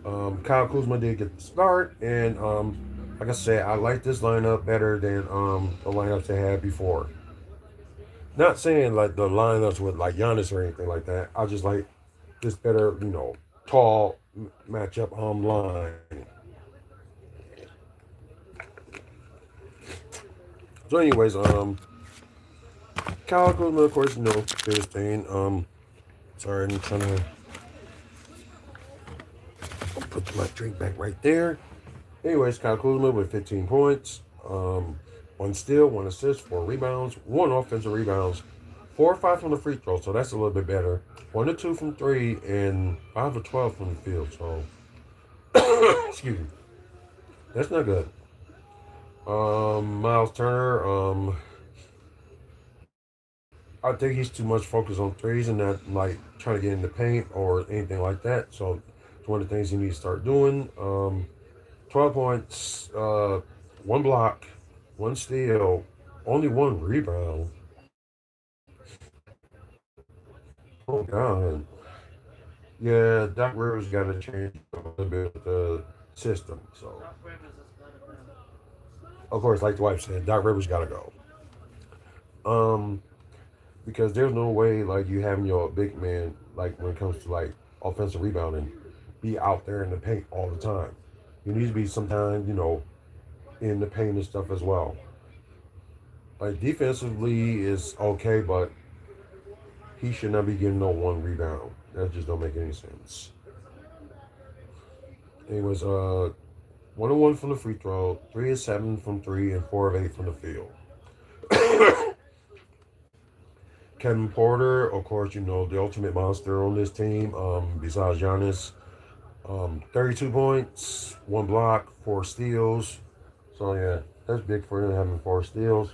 A: Kyle Kuzma did get the start, and like I said, I like this lineup better than the lineups they had before. Not saying like the lineups with like Giannis or anything like that. I just like this better, tall matchup line. So, anyways, Kyle Kuzma, of course, did his thing. Sorry, I'm trying to put my drink back right there. Anyways, Kyle Kuzma with 15 points, one steal, one assist, 4 rebounds, one offensive rebounds, 4 or 5 from the free throw, so that's a little bit better. 1 to 2 from three, and 5 or 12 from the field. So, excuse me, that's not good. Miles Turner, I think he's too much focused on threes and not like trying to get in the paint or anything like that. So it's one of the things he needs to start doing. 12 points, one block, one steal, only one rebound. Oh God. Yeah, Doc Rivers got to change a little bit of the system. So of course, like the wife said, Doc Rivers got to go. Um, because there's no way like you having your big man like when it comes to like offensive rebounding be out there in the paint all the time. You need to be sometimes in the paint and stuff as well. Like defensively is okay, but he should not be getting no one rebound. That just don't make any sense. Anyways, 1-1 from the free throw, 3 of 7 from three, and 4 of 8 from the field. Kevin Porter, of course, the ultimate monster on this team. Besides Giannis, 32 points, one block, 4 steals. So yeah, that's big for him having 4 steals.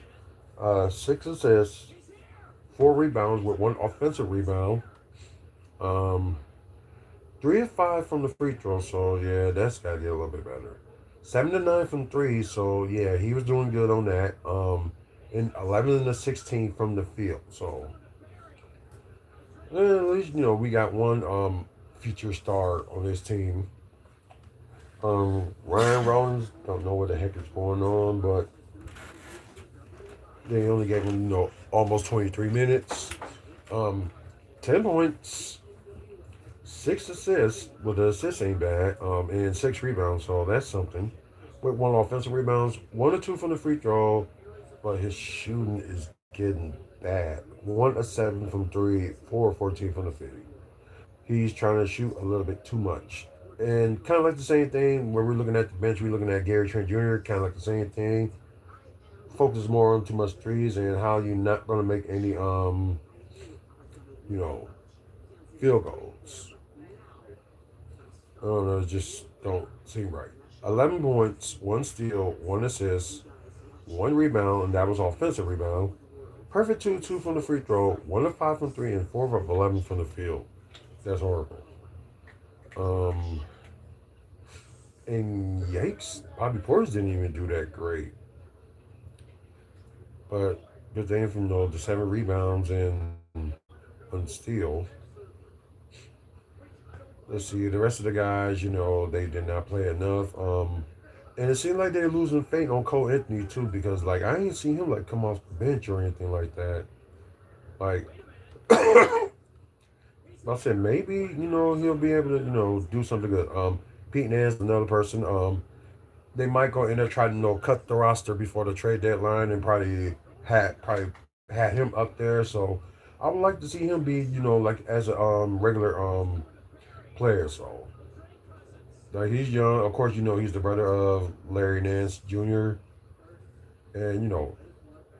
A: 6 assists, 4 rebounds with one offensive rebound. Um, 3 of 5 from the free throw. So yeah, that's gotta get a little bit better. 7 to 9 from three. So yeah, he was doing good on that. And 11 to 16 from the field. So at least we got one future star on this team. Ryan Rollins, don't know what the heck is going on, but they only gave him, almost 23 minutes. Um, 10 points, 6 assists. Well, the assists ain't bad. And 6 rebounds, so that's something. With 1 offensive rebounds, 1 or 2 from the free throw, but his shooting is getting bad. 1 of 7 from three, 4 of 14 from the field. He's trying to shoot a little bit too much. And kind of like the same thing where we're looking at the bench, we're looking at Gary Trent Jr., kind of like the same thing. Focus more on too much threes and how you're not going to make any, you know, field goals. I don't know, it just don't seem right. 11 points, 1 steal, 1 assist, 1 rebound, and that was offensive rebound. Perfect 2-2 from the free throw, 1 of 5 from three, and 4 of 11 from the field. That's horrible. Um, and yikes, Bobby Portis didn't even do that great. But good thing from the 7 rebounds and 1 steal. Let's see, the rest of the guys, they did not play enough. And it seemed like they're losing faith on Cole Anthony too, because like I ain't seen him like come off the bench or anything like that. Like I said, maybe he'll be able to do something good. Pete Nance, another person. They might go in there try to cut the roster before the trade deadline and probably had him up there. So I would like to see him be like as a regular player. So like he's young, of course. He's the brother of Larry Nance Jr. and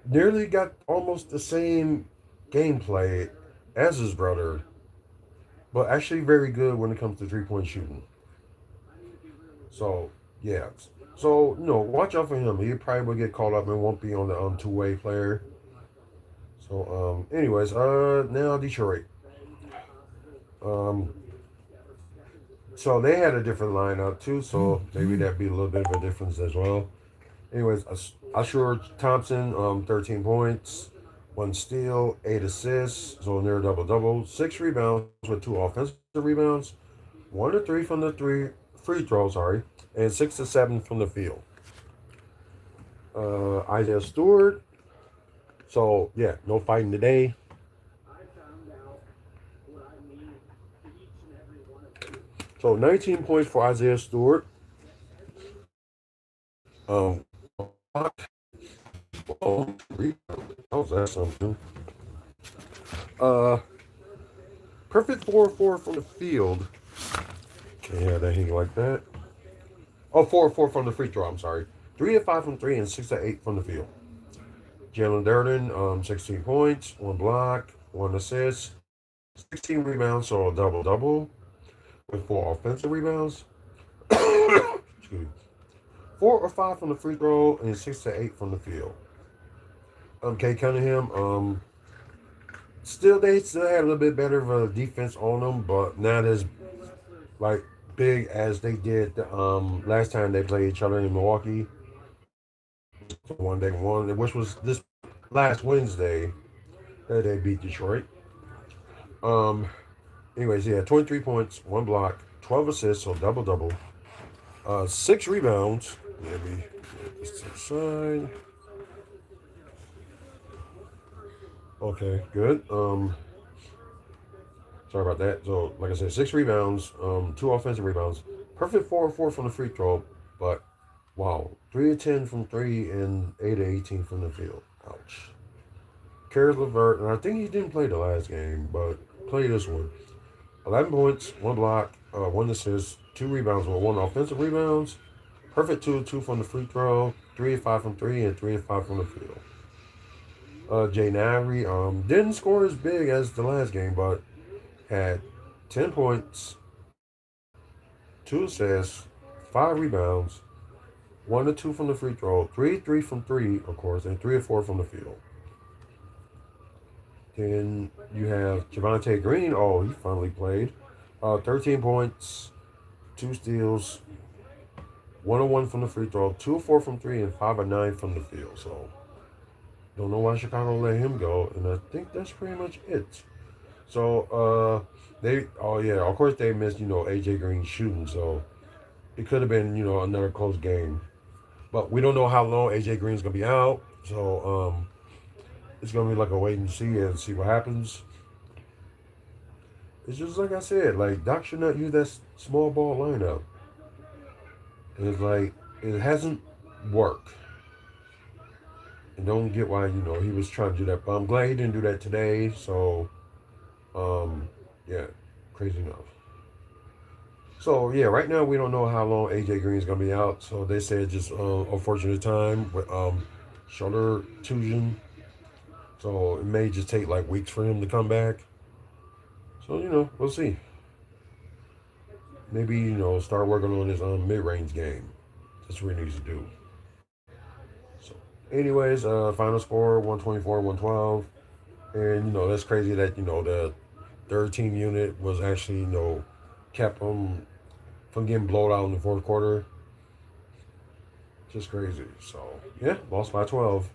A: nearly got almost the same gameplay as his brother, but actually very good when it comes to 3-point shooting. So yeah, so watch out for him. He probably will get called up and won't be on the two-way player. So anyways, now Detroit. Um, so they had a different lineup too. So maybe that'd be a little bit of a difference as well. Anyways, Ashur Thompson, 13 points, 1 steal, 8 assists, so near double double, 6 rebounds with 2 offensive rebounds, 1 of 3 from the free throws, sorry, and 6 of 7 from the field. Isaiah Stewart, so yeah, no fighting today. So 19 points for Isaiah Stewart. Oh, how's that something? Uh, perfect 4-4 from the field. Can't have that hang like that. Oh, 4-4 from the free throw. I'm sorry. 3 of 5 from three and 6 of 8 from the field. Jalen Durden, 16 points, 1 block, 1 assist, 16 rebounds, so a double double with 4 offensive rebounds. Excuse me. 4 or 5 from the free throw and 6 to 8 from the field. Kay Cunningham, they still had a little bit better of a defense on them, but not as like big as they did last time they played each other in Milwaukee. One day one, which was this last Wednesday that they beat Detroit. Um, anyways, yeah, 23 points, 1 block, 12 assists, so double double. 6 rebounds. Maybe this to the side. Okay, good. Sorry about that. So, like I said, 6 rebounds, 2 offensive rebounds, perfect 4-4 from the free throw, but wow, 3 of 10 from three and 8 of 18 from the field. Ouch. Karis LeVert, and I think he didn't play the last game, but play this one. 11 points, 1 block, 1 assist, 2 rebounds with 1 offensive rebounds. Perfect 2-2 from the free throw, 3 of 5 from three, and 3 of 5 from the field. Jay Navry didn't score as big as the last game, but had 10 points, 2 assists, 5 rebounds, 1 or 2 from the free throw, 3 from three, of course, and 3 or 4 from the field. Then you have Javante Green. Oh, he finally played. 13 points, 2 steals, 1 or 1 from the free throw, 2 or 4 from three, and 5 or 9 from the field. So don't know why Chicago let him go, and I think that's pretty much it. So they, oh yeah, of course they missed AJ Green shooting. So it could have been another close game. But we don't know how long AJ Green's gonna be out, so it's gonna be like a wait and see what happens. It's just like I said, like Doc should not use that small ball lineup. And it's like it hasn't worked. And don't get why he was trying to do that. But I'm glad he didn't do that today. So yeah, crazy enough. So yeah, right now we don't know how long AJ Green is gonna be out. So they said just unfortunate time with shoulder tusion. So it may just take like weeks for him to come back. So we'll see. Maybe start working on his mid range game. That's what he needs to do. So, anyways, final score 124, 112, and that's crazy that the third team unit was actually kept from getting blown out in the fourth quarter. Just crazy. So yeah, lost by 12.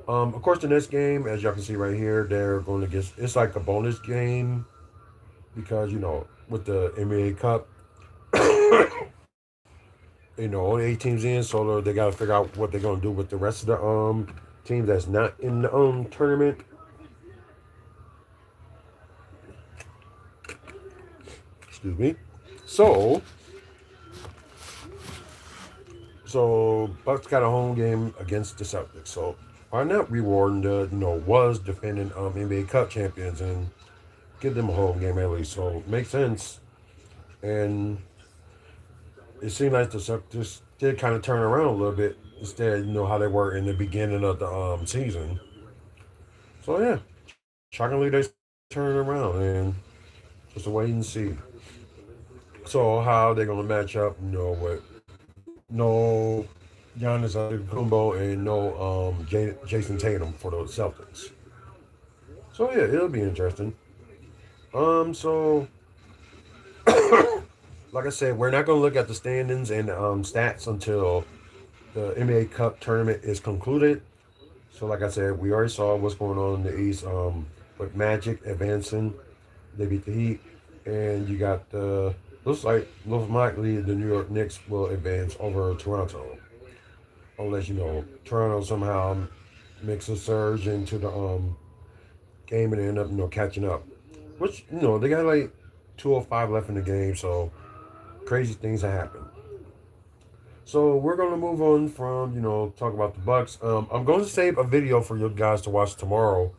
A: Of course, the next game, as y'all can see right here, they're going to get it's like a bonus game because with the NBA Cup, only 8 teams in, so they got to figure out what they're going to do with the rest of the teams that's not in the tournament. Excuse me. So Bucks got a home game against the Celtics. So why not rewarding the was defending NBA Cup champions and give them a home game at least? So it makes sense. And it seemed like the Celtics did kind of turn around a little bit instead, how they were in the beginning of the season. So yeah, shockingly they turned around and just a wait and see. So how they're gonna match up, with no Giannis Antetokounmpo and no Jason Tatum for the Celtics. So yeah, it'll be interesting. So like I said, we're not gonna look at the standings and stats until the NBA Cup tournament is concluded. So like I said, we already saw what's going on in the East. With Magic advancing, they beat the Heat, and you got the looks likely the New York Knicks will advance over Toronto, unless Toronto somehow makes a surge into the game and end up catching up. Which they got like 2:05 left in the game, so crazy things have happened. So we're gonna move on from talk about the Bucks. I'm going to save a video for you guys to watch tomorrow,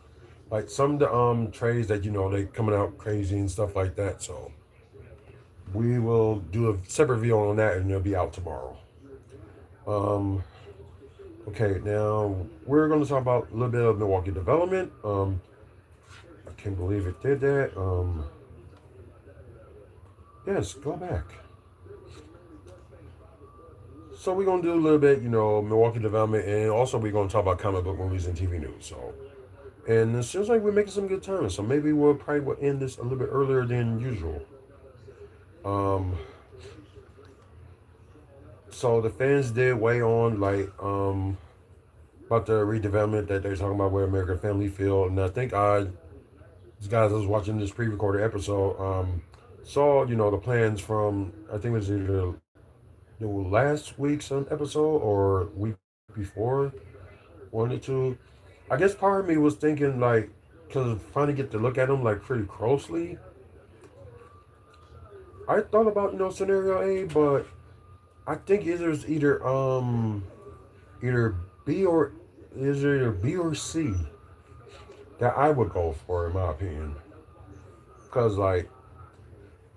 A: like some of the trades that they coming out crazy and stuff like that. So we will do a separate video on that, and it'll be out tomorrow. Um, okay, now we're gonna talk about a little bit of Milwaukee Development. I can't believe it did that. Yes, go back. So we're gonna do a little bit, Milwaukee Development, and also we're gonna talk about comic book movies and TV news. So, and it seems like we're making some good time. So maybe we'll probably will end this a little bit earlier than usual. Um, so the fans did weigh on like about the redevelopment that they're talking about where American Family Field, and I think these guys I was watching this pre-recorded episode saw the plans from I think it was either the last week's episode or week before, one or two. I guess part of me was thinking like, cause finally get to look at them like pretty closely. I thought about scenario A, but I think either B or is either B or C that I would go for in my opinion. Cause like,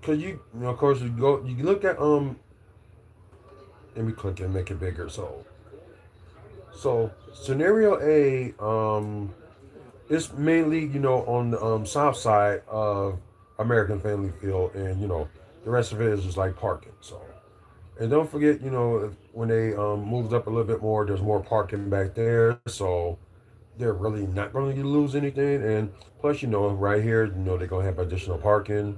A: cause of course you look at let me click and make it bigger. So scenario A, it's mainly on the south side of American Family Field, and the rest of it is just like parking. So, and don't forget, when they moved up a little bit more, there's more parking back there. So they're really not going to lose anything. And plus, right here, they're going to have additional parking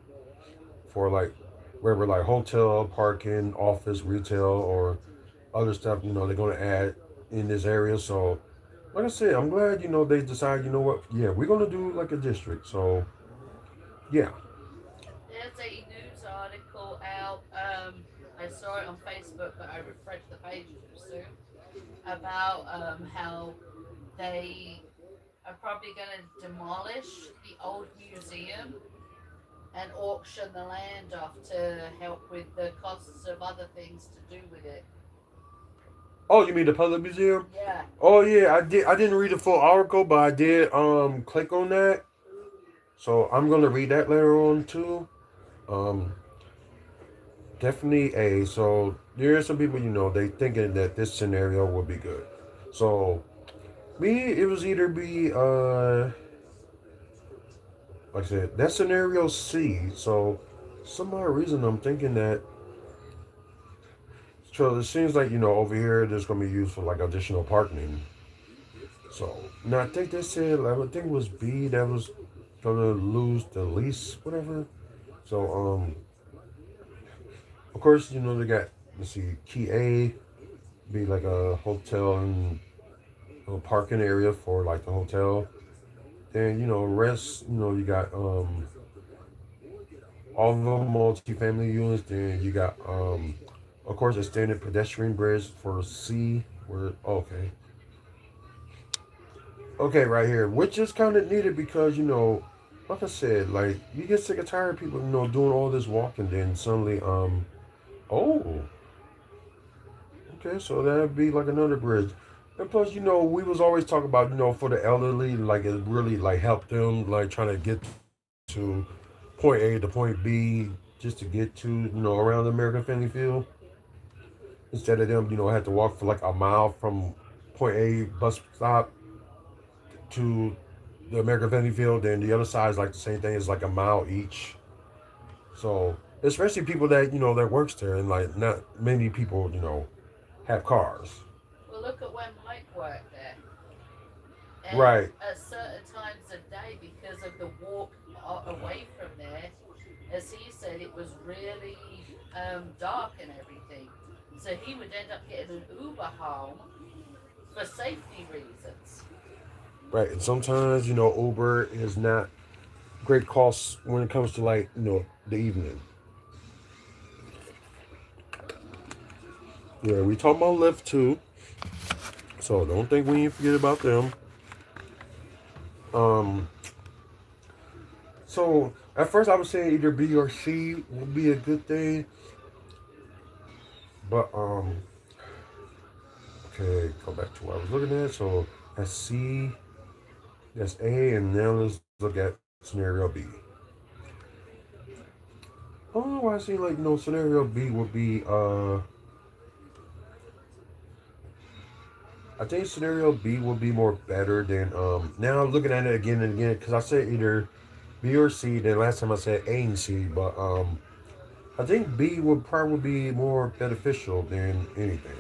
A: for like wherever like hotel parking, office, retail, or other stuff. They're going to add in this area. So like I said, I'm glad they decided. What? Yeah, we're gonna do like a district. So yeah,
B: There's a news article out I saw it on Facebook, but I refreshed the page too soon about how they are probably going to demolish the old museum and auction the land off to help with the costs of other things to do with it.
A: Oh, you mean the public museum?
B: Yeah.
A: Oh yeah, I did. I didn't read the full article, but I did click on that. So I'm gonna read that later on too. Um, Definitely a. So there are some people, they thinking that this scenario would be good. So me, it was either be like I said, that scenario C. So some odd reason I'm thinking that. So it seems like over here there's gonna be used for like additional parking. So now I think they said I would think it was B that was gonna lose the lease, whatever. So of course they got, let's see, key A be like a hotel and a parking area for like the hotel. Then rest you got all of them multi-family units. Then you got of course a standard pedestrian bridge for C. Where okay, okay, right here, which is kind of needed because like I said, like you get sick and tired of people doing all this walking. Then suddenly oh, okay, so that'd be like another bridge. And plus, we was always talking about, for the elderly, like it really like helped them like trying to get to point A to point B just to get to, around the American Family Field. Instead of them, had to walk for like a mile from point A bus stop to the American Family Field. Then the other side is like the same thing, it's like a mile each. So especially people that, that works there, and like not many people, have cars.
B: Well, look at when Mike worked there. And
A: Right.
B: at certain times of day, because of the walk away from there, as he said, it was really dark and everything. So he would end up getting an Uber home for safety reasons.
A: Right. And sometimes, Uber is not great costs when it comes to like, the evening. Yeah, we talk about Lyft too. So don't think we ain't forget about them. Um so at first I was saying either B or C would be a good thing. But okay, go back to what I was looking at. So that's C, that's A, and now let's look at scenario B. I don't know why I see like scenario B would be I think scenario B would be more better than now I'm looking at it again and again because I said either B or C. Then last time I said A and C, but I think B would probably be more beneficial than anything.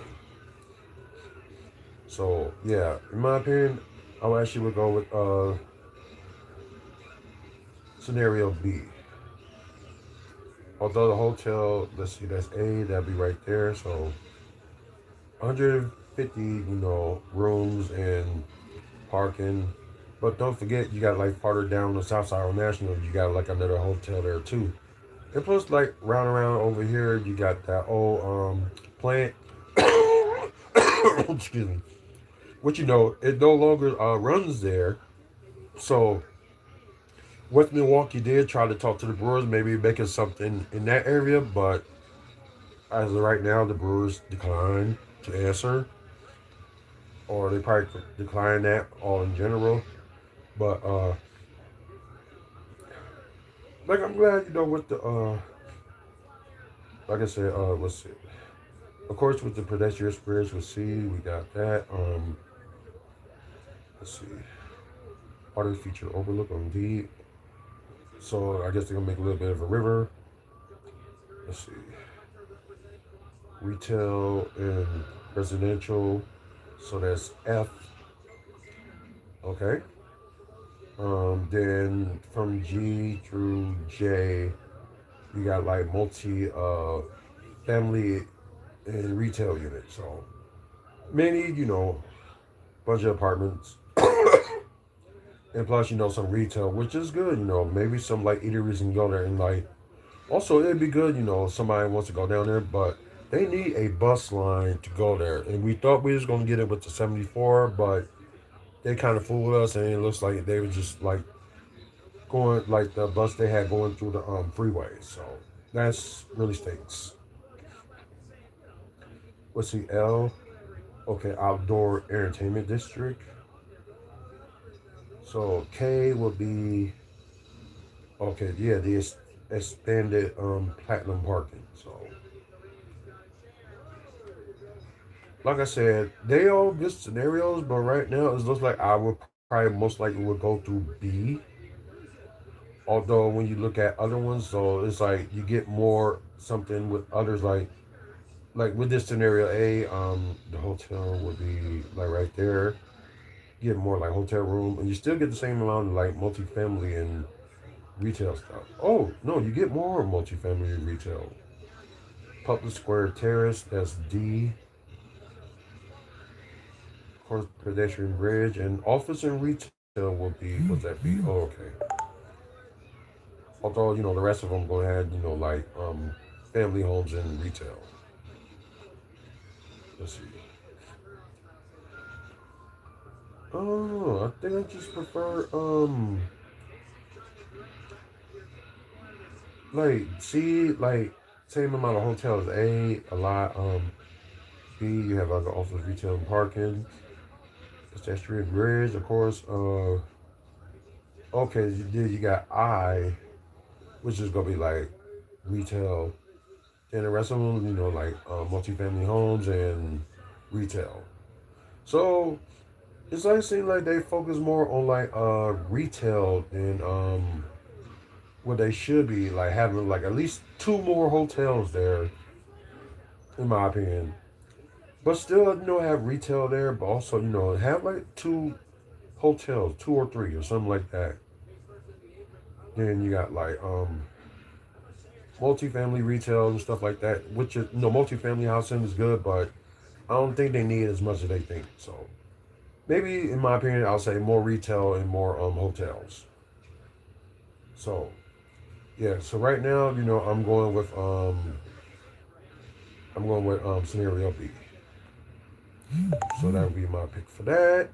A: So yeah, in my opinion, I would actually would go with scenario B. Although the hotel, let's see, that's A, that'd be right there. So 150, rooms and parking. But don't forget, you got like farther down the south side of National, you got like another hotel there too. And plus, like round around over here, you got that old plant. Excuse me. Which it no longer runs there. So West Milwaukee did try to talk to the Brewers, maybe making something in that area, but as of right now, the Brewers declined to answer, or they probably declined that all in general. But like I'm glad with the like I said, let's see. Of course, with the pedestrian bridge with C, we got that. Let's see. Water feature overlook on D. So I guess they're gonna make a little bit of a river. Let's see. Retail and residential. So that's F. Okay. Then from G through J, you got like multi family and retail units. So many, bunch of apartments. And plus, some retail, which is good, maybe some like eateries can go there and like also it'd be good, if somebody wants to go down there, but They need a bus line to go there, and we thought we was gonna get it with the 74, but they kind of fooled us, and it looks like they were just like going like the bus they had going through the freeway. So that's really stinks. Let's see, L. Okay, outdoor entertainment district. So K will be okay. Yeah, the expanded platinum parking. So like I said, they all good scenarios, but right now it looks like I would probably most likely would go through B. Although when you look at other ones, so it's like you get more something with others like with this scenario A, the hotel would be like right there. You get more like hotel room, and you still get the same amount of like multifamily and retail stuff. Oh no, you get more multifamily retail. Public Square Terrace, that's D. Of course, pedestrian bridge and office and retail will be. What's that be? Oh, okay. Although the rest of them go ahead, like family homes and retail. Let's see. Oh, I think I just prefer like C, like same amount of hotels. A lot. B, you have like office, retail, and parking. Pedestrian bridge, of course. Okay, you got I, which is gonna be like retail. And the rest of them, like multifamily homes and retail. So it's like seems like they focus more on like retail than what they should be like having like at least two more hotels there, in my opinion. But still, have retail there, but also have like two hotels, two or three or something like that. Then you got like multifamily retail and stuff like that, which is multifamily housing is good, but I don't think they need as much as they think. So maybe, in my opinion, I'll say more retail and more hotels. So yeah, so right now, I'm going with scenario B. So that would be my pick for that.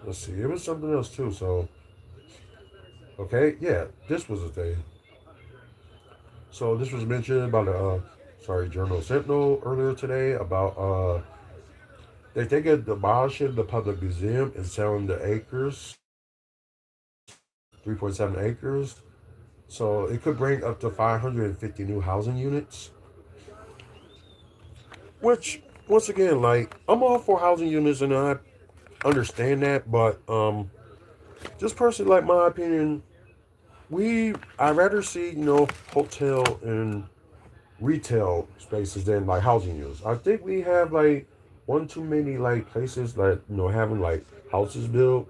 A: Let's see, it was something else too. So okay, yeah, this was a thing. So this was mentioned by the Journal Sentinel earlier today about they think of demolishing the public museum and selling the acres, 3.7 acres. So it could bring up to 550 new housing units. Which, once again, like I'm all for housing units and I understand that, but just personally, like my opinion, I'd rather see hotel and retail spaces than like housing units. I think we have like one too many like places that having like houses built.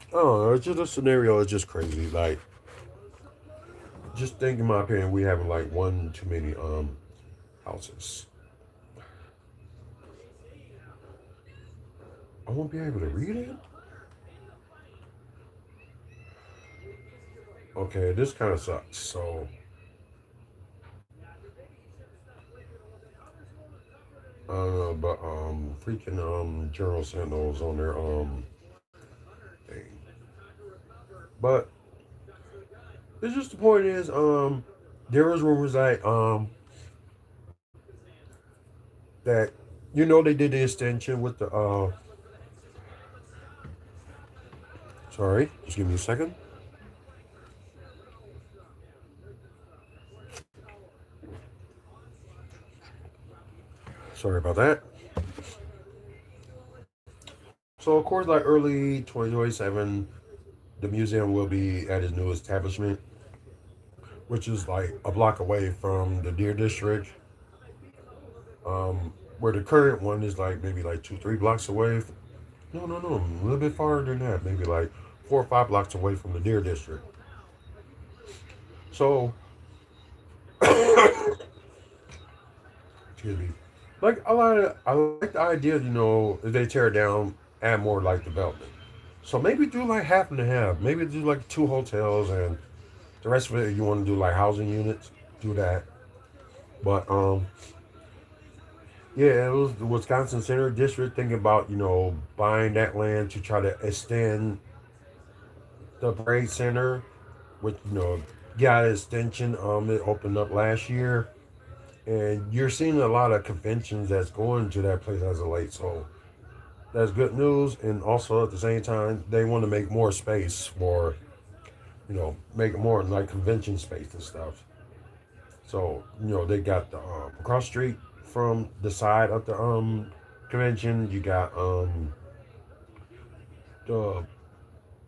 A: I don't know. It's just a scenario. It's just crazy. Like, just think, in my opinion, we having like one too many houses. I won't be able to read it. Okay, this kind of sucks. So, I don't know, but freaking Journal Sentinels on their thing. But it's just the point is there was rumors that they did the extension with the sorry, just give me a second. Sorry about that. So of course, like early 2027, the museum will be at its new establishment, which is like a block away from the Deer District, where the current one is like maybe like 2, 3 blocks away. No, no, no, a little bit farther than that, maybe like 4 or 5 blocks away from the Deer District. So, excuse me. Like I like the idea, if they tear it down, add more like development. So maybe do like half and a half. Maybe do like two hotels and The rest of it, if you want to do like housing units, do that. But yeah, it was the Wisconsin Center District thinking about buying that land to try to extend the Braid Center, which got an extension. It opened up last year, and you're seeing a lot of conventions that's going to that place as of late. So that's good news. And also at the same time, they want to make more space for make it more like convention space and stuff. So they got the across street from the side of the convention. You got the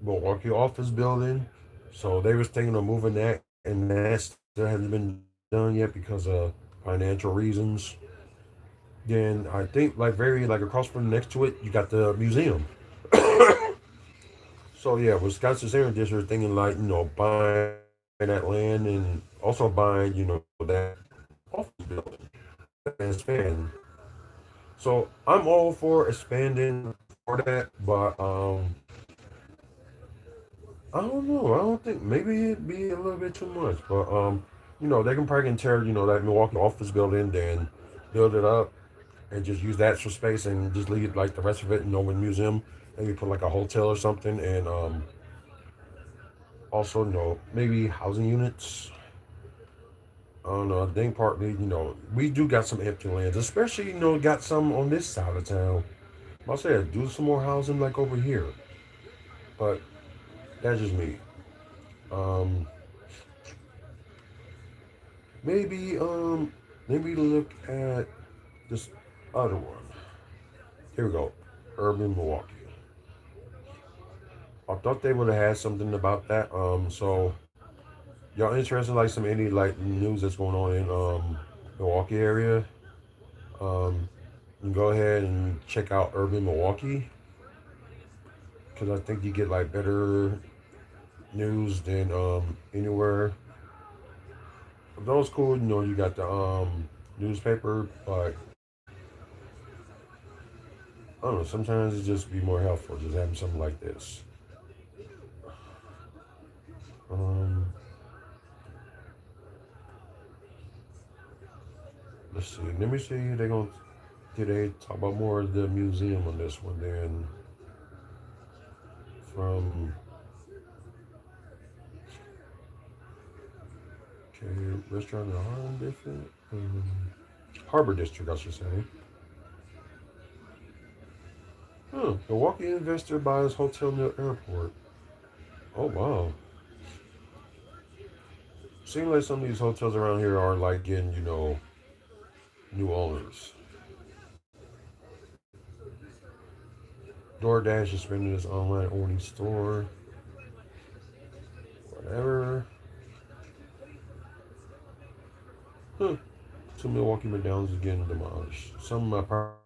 A: Milwaukee office building. So they was thinking of moving that, and that still hasn't been done yet because of financial reasons. Then I think like across from next to it, you got the museum. So yeah, Wisconsin Center District thinking like buying that land and also buying that office building and expanding. So I'm all for expanding for that, but I don't know. I don't think maybe it'd be a little bit too much, but they can probably can tear that Milwaukee office building, then build it up and just use that for space and just leave like the rest of it in museum. Maybe put like a hotel or something, and also maybe housing units. I don't know. I think partly we do got some empty lands, especially got some on this side of town. I said do some more housing like over here, but that's just me. Um, maybe maybe look at this other one. Here we go. Urban Milwaukee. I thought they would have had something about that. So y'all interested like some any like news that's going on in Milwaukee area? Um, you can go ahead and check out Urban Milwaukee because I think you get like better news than anywhere. Those cool. You got the newspaper, but I don't know. Sometimes it just be more helpful just having something like this. Um, let's see. Let me see. They're gonna did they talk about more of the museum on this one then from okay restaurant and harbor district. Harbor district, I should say. Huh. Milwaukee investor buys hotel near airport. Oh wow. Seems like some of these hotels around here are like getting new owners. DoorDash is spending this online only store. Whatever. Huh. Two Milwaukee McDonald's is getting demolished. Some I probably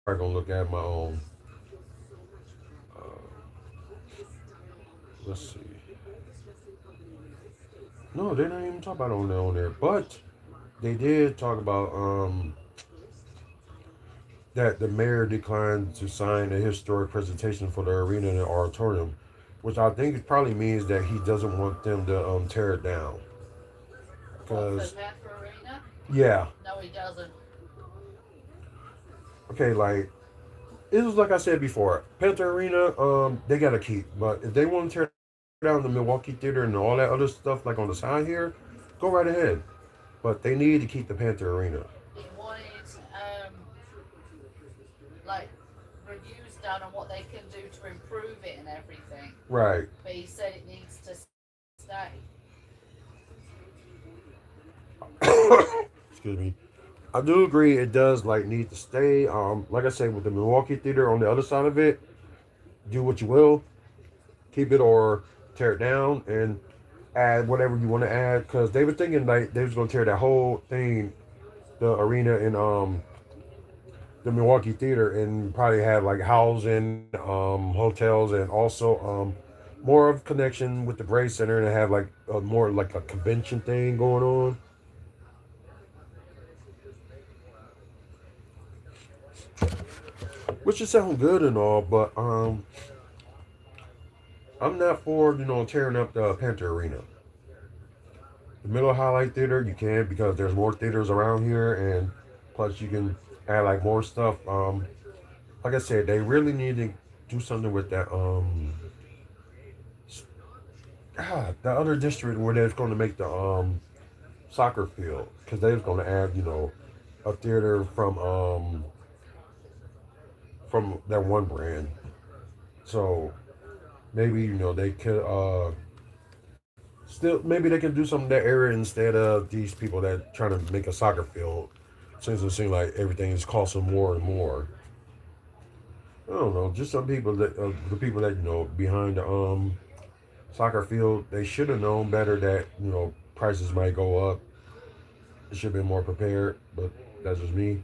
A: gonna look at my own. Uh, let's see. No, they didn't even talk about on there, but they did talk about that the mayor declined to sign a historic presentation for the arena and the auditorium, which I think probably means that he doesn't want them to tear it down.
B: What, for
A: Because
B: Panther Arena?
A: yeah,
B: No, he doesn't.
A: okay, like it was like I said before, Panther Arena, they gotta keep. But if they want to tear down the Milwaukee Theater and all that other stuff like on the side here, go right ahead. But they need to keep the Panther Arena.
B: He wanted like reviews done on what they can do to improve it and everything.
A: Right.
B: But he said it needs to stay.
A: Excuse me. I do agree it does like need to stay. Like I said, with the Milwaukee Theater on the other side of it, do what you will, keep it or tear it down and add whatever you want to add. Because they were thinking like they was gonna tear that whole thing, the arena in the Milwaukee Theater, and probably have like housing, hotels, and also more of connection with the Braves Center and have like more like a convention thing going on. Which is sound good and all, but I'm not for tearing up the Panther Arena. the middle highlight theater, you can because there's more theaters around here, and plus you can add like more stuff. Like I said, they really need to do something with that. The other district where they're going to make the soccer field because they was going to add, a theater from that one brand. So maybe they could still maybe they can do something in that area instead of these people that trying to make a soccer field. Since it seems like everything is costing more and more. I don't know. Just some people that the people that behind the soccer field, they should have known better that prices might go up. They should have been more prepared. But that's just me.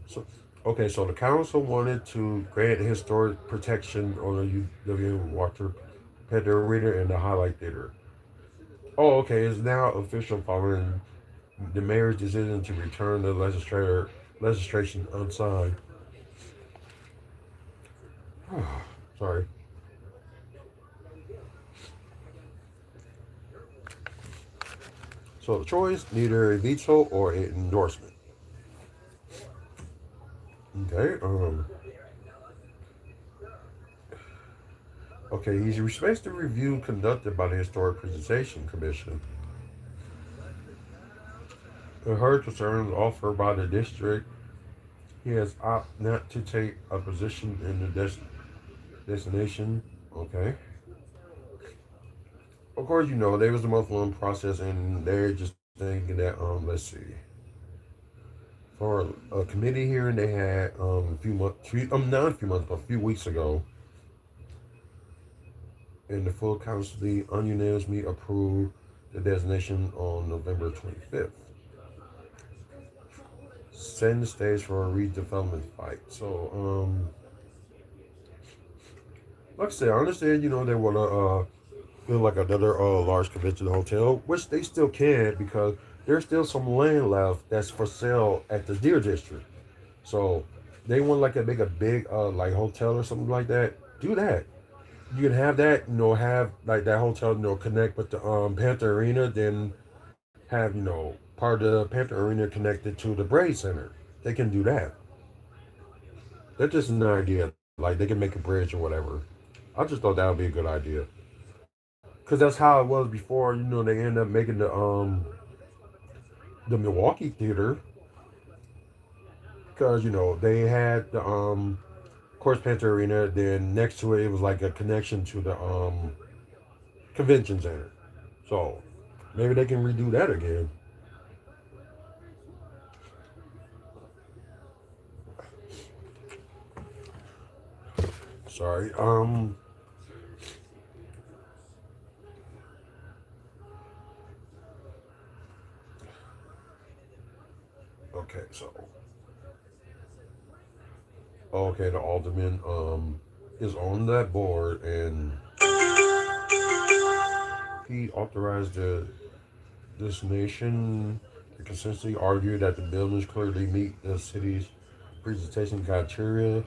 A: So okay, so the council wanted to grant historic protection on the UW Water Pet Arena and the Highlight Theater. Oh, okay. It's now official following the mayor's decision to return the legislation unsigned. Sorry. So the choice, neither a veto or an endorsement. Okay. Okay. He respects the review conducted by the Historic Preservation Commission and heard concerns offered by the district. He has opted not to take a position in the destination. Okay. Of course, there was a month-long process, and they're just thinking that let's see, for a committee hearing they had a few months, not a few months, but a few weeks ago, and the full council unanimously approved the designation on November 25th, setting the stage for a redevelopment fight. So, like I said, I understand, they want to build like another large convention hotel, which they still can because there's still some land left that's for sale at the Deer District. So they want like to make a big like hotel or something like that. Do that. You can have that, have like that hotel, connect with the Panther Arena, then have, part of the Panther Arena connected to the Braves Center. They can do that. That's just an idea. Like they can make a bridge or whatever. I just thought that would be a good idea. Cause that's how it was before, they ended up making the Milwaukee Theater. Because, they had the of course Panther Arena, then next to it was like a connection to the convention center. So maybe they can redo that again. Sorry. Okay, so okay, the alderman is on that board, and he authorized this nation to consistently argue that the buildings clearly meet the city's presentation criteria.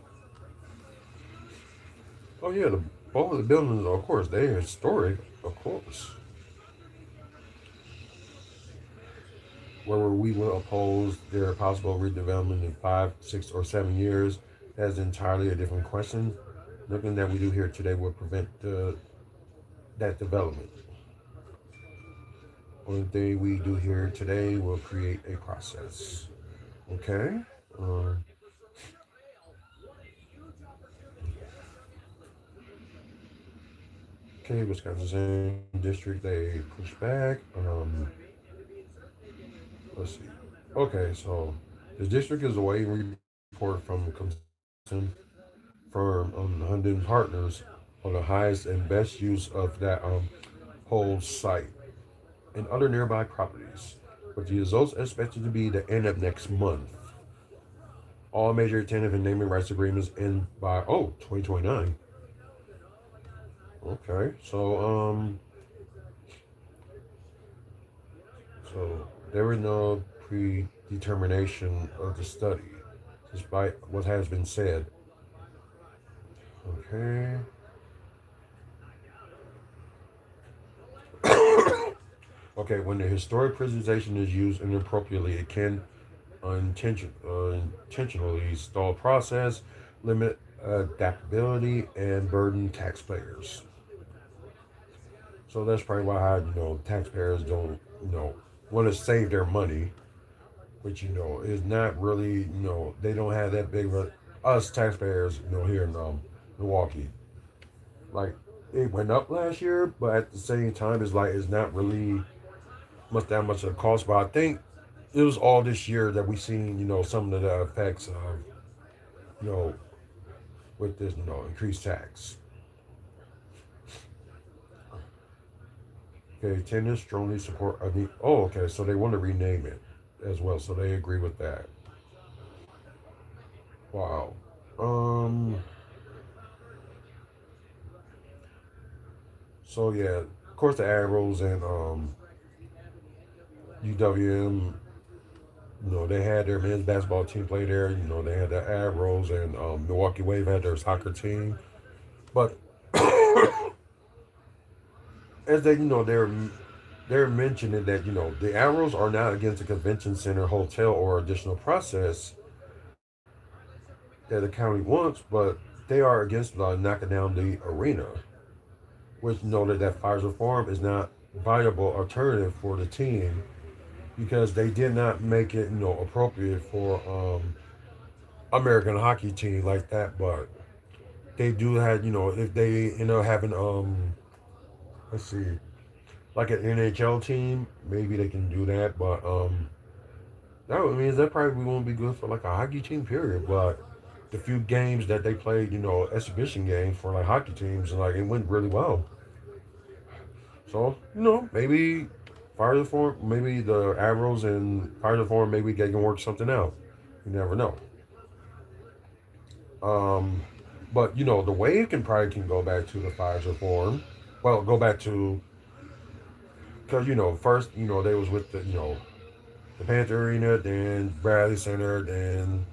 A: Oh yeah, both of the buildings, of course, they're historic, of course. Whether we will oppose their possible redevelopment in 5, 6, or 7 years, that's entirely a different question. Nothing that we do here today will prevent that development. Only thing we do here today will create a process. Okay. Um, okay, Wisconsin same district, they push back. Let's see. Okay, so the district is awaiting report from consulting firm Hunden Partners on the highest and best use of that whole site and other nearby properties, with the results expected to be the end of next month. All major tentative and naming rights agreements end by 2029. Okay, so there is no predetermination of the study, despite what has been said. Okay. Okay, when the historic preservation is used inappropriately, it can intentionally stall process, limit adaptability, and burden taxpayers. So that's probably why taxpayers don't want to save their money, which is not really they don't have that big of a us taxpayers here in Milwaukee. Like it went up last year, but at the same time, it's like it's not really that much of a cost. But I think it was all this year that we seen some of the effects of you know with this increased tax. Okay, tenants strongly support. Oh, okay, so they want to rename it as well, so they agree with that. Wow. Um. So yeah, of course the Arrows and UWM. They had their men's basketball team play there. They had the Arrows and Milwaukee Wave had their soccer team. But as they're mentioning that the Arrows are not against the convention center, hotel, or additional process that the county wants, but they are against knocking down the arena, which noted that Pfizer Farm is not viable alternative for the team because they did not make it appropriate for American hockey team like that. But they do have if they end up having let's see like an NHL team, maybe they can do that. But that means that probably won't be good for like a hockey team period. But the few games that they played, exhibition games for like hockey teams, like it went really well. So maybe fire the form, maybe the Arrows and fire the form, maybe they can work something out. You never know. Um, but the wave can go back to the Pfizer form. Well, go back to because first they was with the Panther Arena, then Bradley Center, then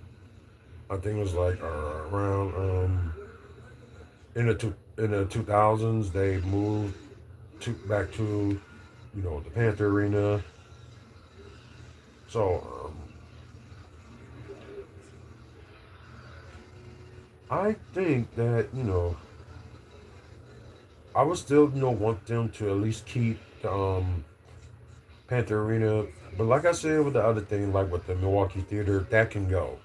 A: I think it was like around in the 2000s they moved back to the Panther Arena. So I think that I would still want them to at least keep the Panther Arena. But like I said with the other thing, like with the Milwaukee Theater, that can go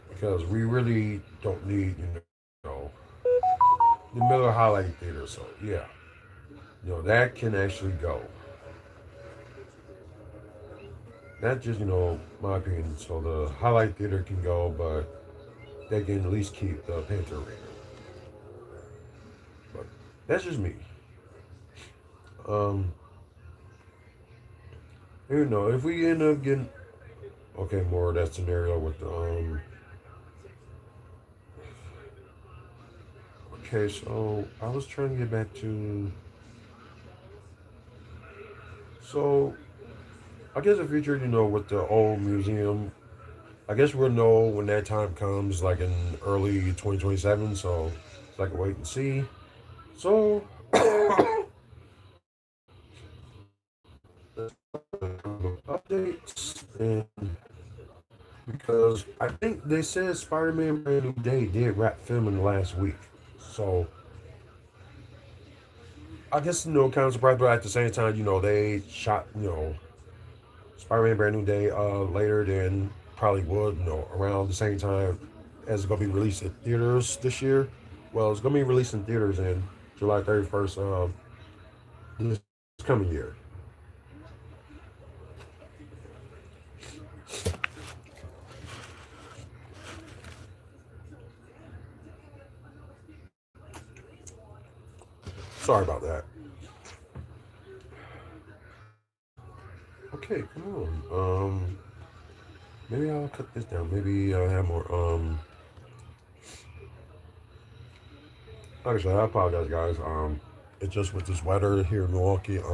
A: because we really don't need the Miller Highlight Theater. So yeah, that can actually go. That's just my opinion. So the Highlight Theater can go, but they can at least keep the Panther Arena. But that's just me. Um, if we end up getting okay more of that scenario with the okay, so I was trying to get back to so I guess the future, with the old museum, I guess we'll know when that time comes, like in early 2027. So it's like a wait and see. So updates and because I think they said Spider-Man Brand New Day did wrap filming last week. So I guess kind of surprised, but at the same time, they shot Spider-Man Brand New Day later than probably would around the same time as it's gonna be released in theaters this year. Well, it's gonna be released in theaters in July 31st this coming year. Sorry about that. Okay, come on. Maybe I'll cut this down. Maybe I'll have more. Like I said, I apologize, guys. It's just with this weather here in Milwaukee. It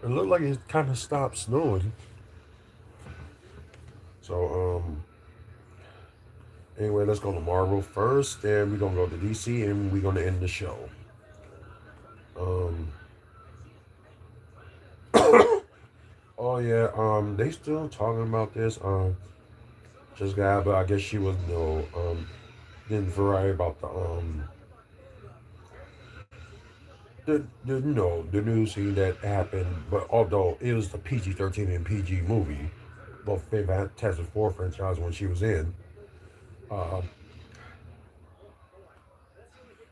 A: looked like it kind of stopped snowing. So, anyway, let's go to Marvel first, and we're gonna go to DC, and we're gonna end the show. Um, Oh yeah, they still talking about this. Just got, but I guess she was didn't vary about the news scene that happened. But although it was the PG-13 and PG movie, both Fantastic Four franchise when she was in, uh,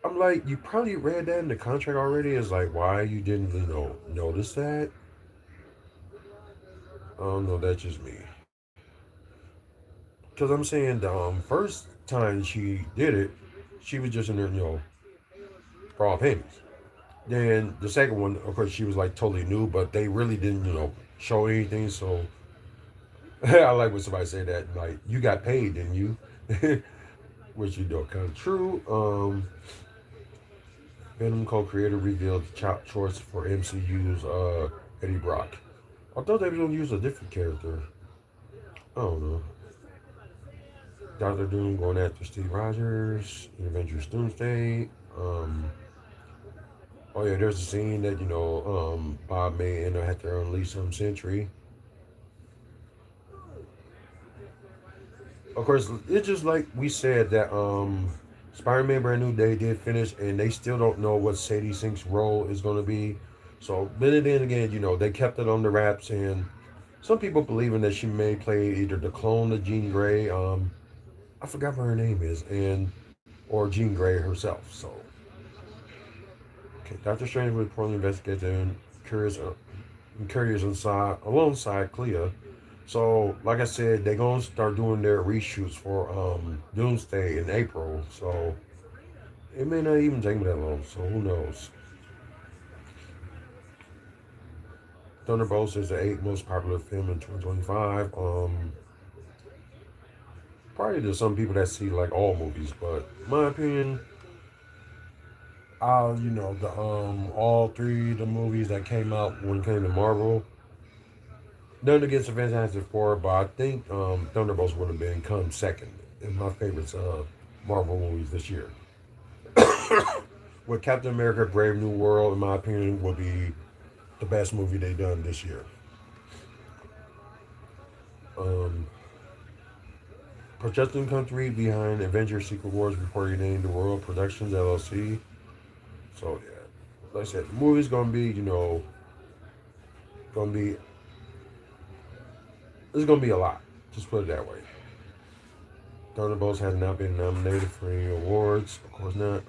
A: I'm like, you probably read that in the contract already. It's like, why you didn't notice that? I don't know. That's just me. Because I'm saying the first time she did it, she was just in there, for all pennies. Then the second one, of course, she was like totally new, but they really didn't, show anything. So I like when somebody say that, like, you got paid, didn't you? Which you know, kind of true. Venom co-creator revealed the top choice for MCU's Eddie Brock. I thought they were gonna use a different character. I don't know. Doctor Doom going after Steve Rogers, Avengers Doomsday. Um, oh yeah, there's a scene that Bob May and I had to unleash some Sentry. Of course, it's just like we said that Spider-Man Brand New Day did finish, and they still don't know what Sadie Sink's role is going to be. So then again, they kept it on the wraps, and some people believing that she may play either the clone of Jean Grey, I forgot what her name is, and or Jean Grey herself. So, okay, Doctor Strange will reportedly investigate and curious alongside Clea. So, like I said, they're gonna start doing their reshoots for Doomsday in April. So it may not even take me that long. So who knows? Thunderbolts is the eighth most popular film in 2025. Probably to some people that see like all movies, but in my opinion, the all three of the movies that came out when it came to Marvel. None against the Fantastic Four, but I think Thunderbolts would have been come second in my favorites Marvel movies this year. With Captain America: Brave New World, in my opinion, will be the best movie they done this year. Um, Projecting country behind Avengers: Secret Wars reported named the World Productions LLC. So yeah, like I said, the movie's gonna be gonna be it's gonna be a lot. Just put it that way. Thunderbolts has not been nominated for any awards. Of course not.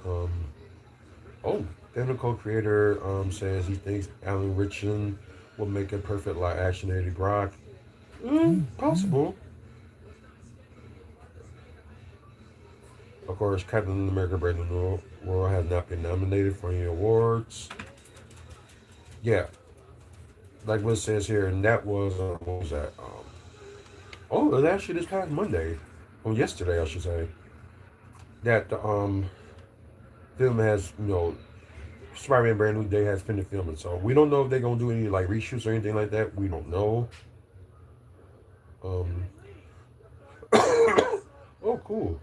A: Oh, Phantom co-creator says he thinks Alan Richardson will make a perfect live action Eddie Brock. Possible. Of course, Captain America: Brave New World has not been nominated for any awards. Yeah, like what it says here, and that was what was that? Oh, it was actually this past Monday, or yesterday, I should say. That the film has Spider-Man Brand New Day has finished filming, so we don't know if they're gonna do any like reshoots or anything like that. We don't know. Um, oh, cool.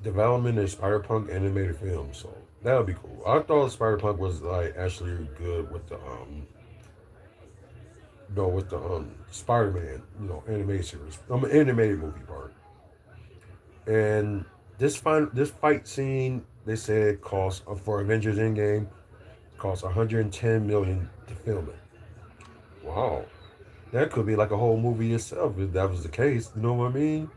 A: Development in Spider-Punk animated film, so that would be cool. I thought Spider-Punk was like actually good with the Spider-Man, animated series, animated movie part. And this fight scene, they said cost for Avengers Endgame cost 110 million to film it. Wow, that could be like a whole movie itself if that was the case. You know what I mean?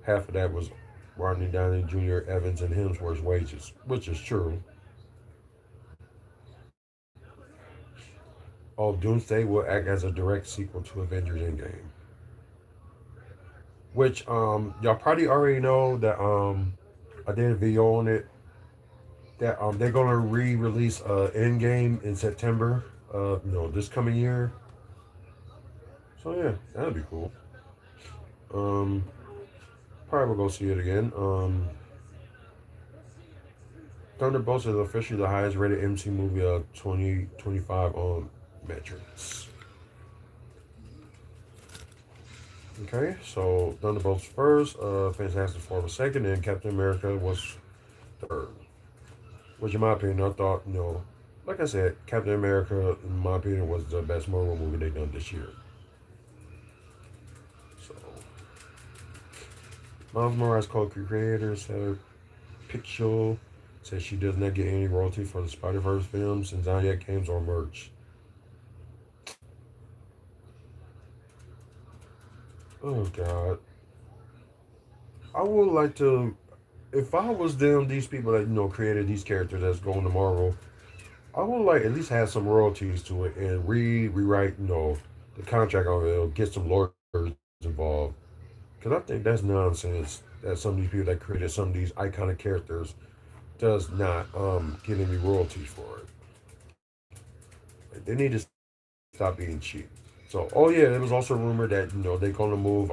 A: Half of that was Rodney Downey Jr., Evans, and Hemsworth's wages, which is true. Oh, Doomsday will act as a direct sequel to Avengers Endgame, which y'all probably already know that I did a video on it that they're gonna re-release Endgame in September this coming year. So yeah, that'd be cool. Um, Probably will go see it again. Thunderbolts is officially the highest rated MC movie of 2025 on metrics. Okay, so Thunderbolts first, Fantastic Four was second, and Captain America was third. Which, in my opinion, I thought, like I said, Captain America, in my opinion, was the best Marvel movie they done this year. So Miles Morales co-creator said Pixel says she does not get any royalty for the Spider-Verse films and Zodiac games or merch. Oh God, I would like to. If I was them, these people that created these characters that's going to Marvel, I would like at least have some royalties to it and rewrite the contract on it, get some lawyers involved. Because I think that's nonsense that some of these people that created some of these iconic characters does not get any royalties for it. Like, they need to stop being cheap. So, oh yeah, there was also rumored that they're gonna move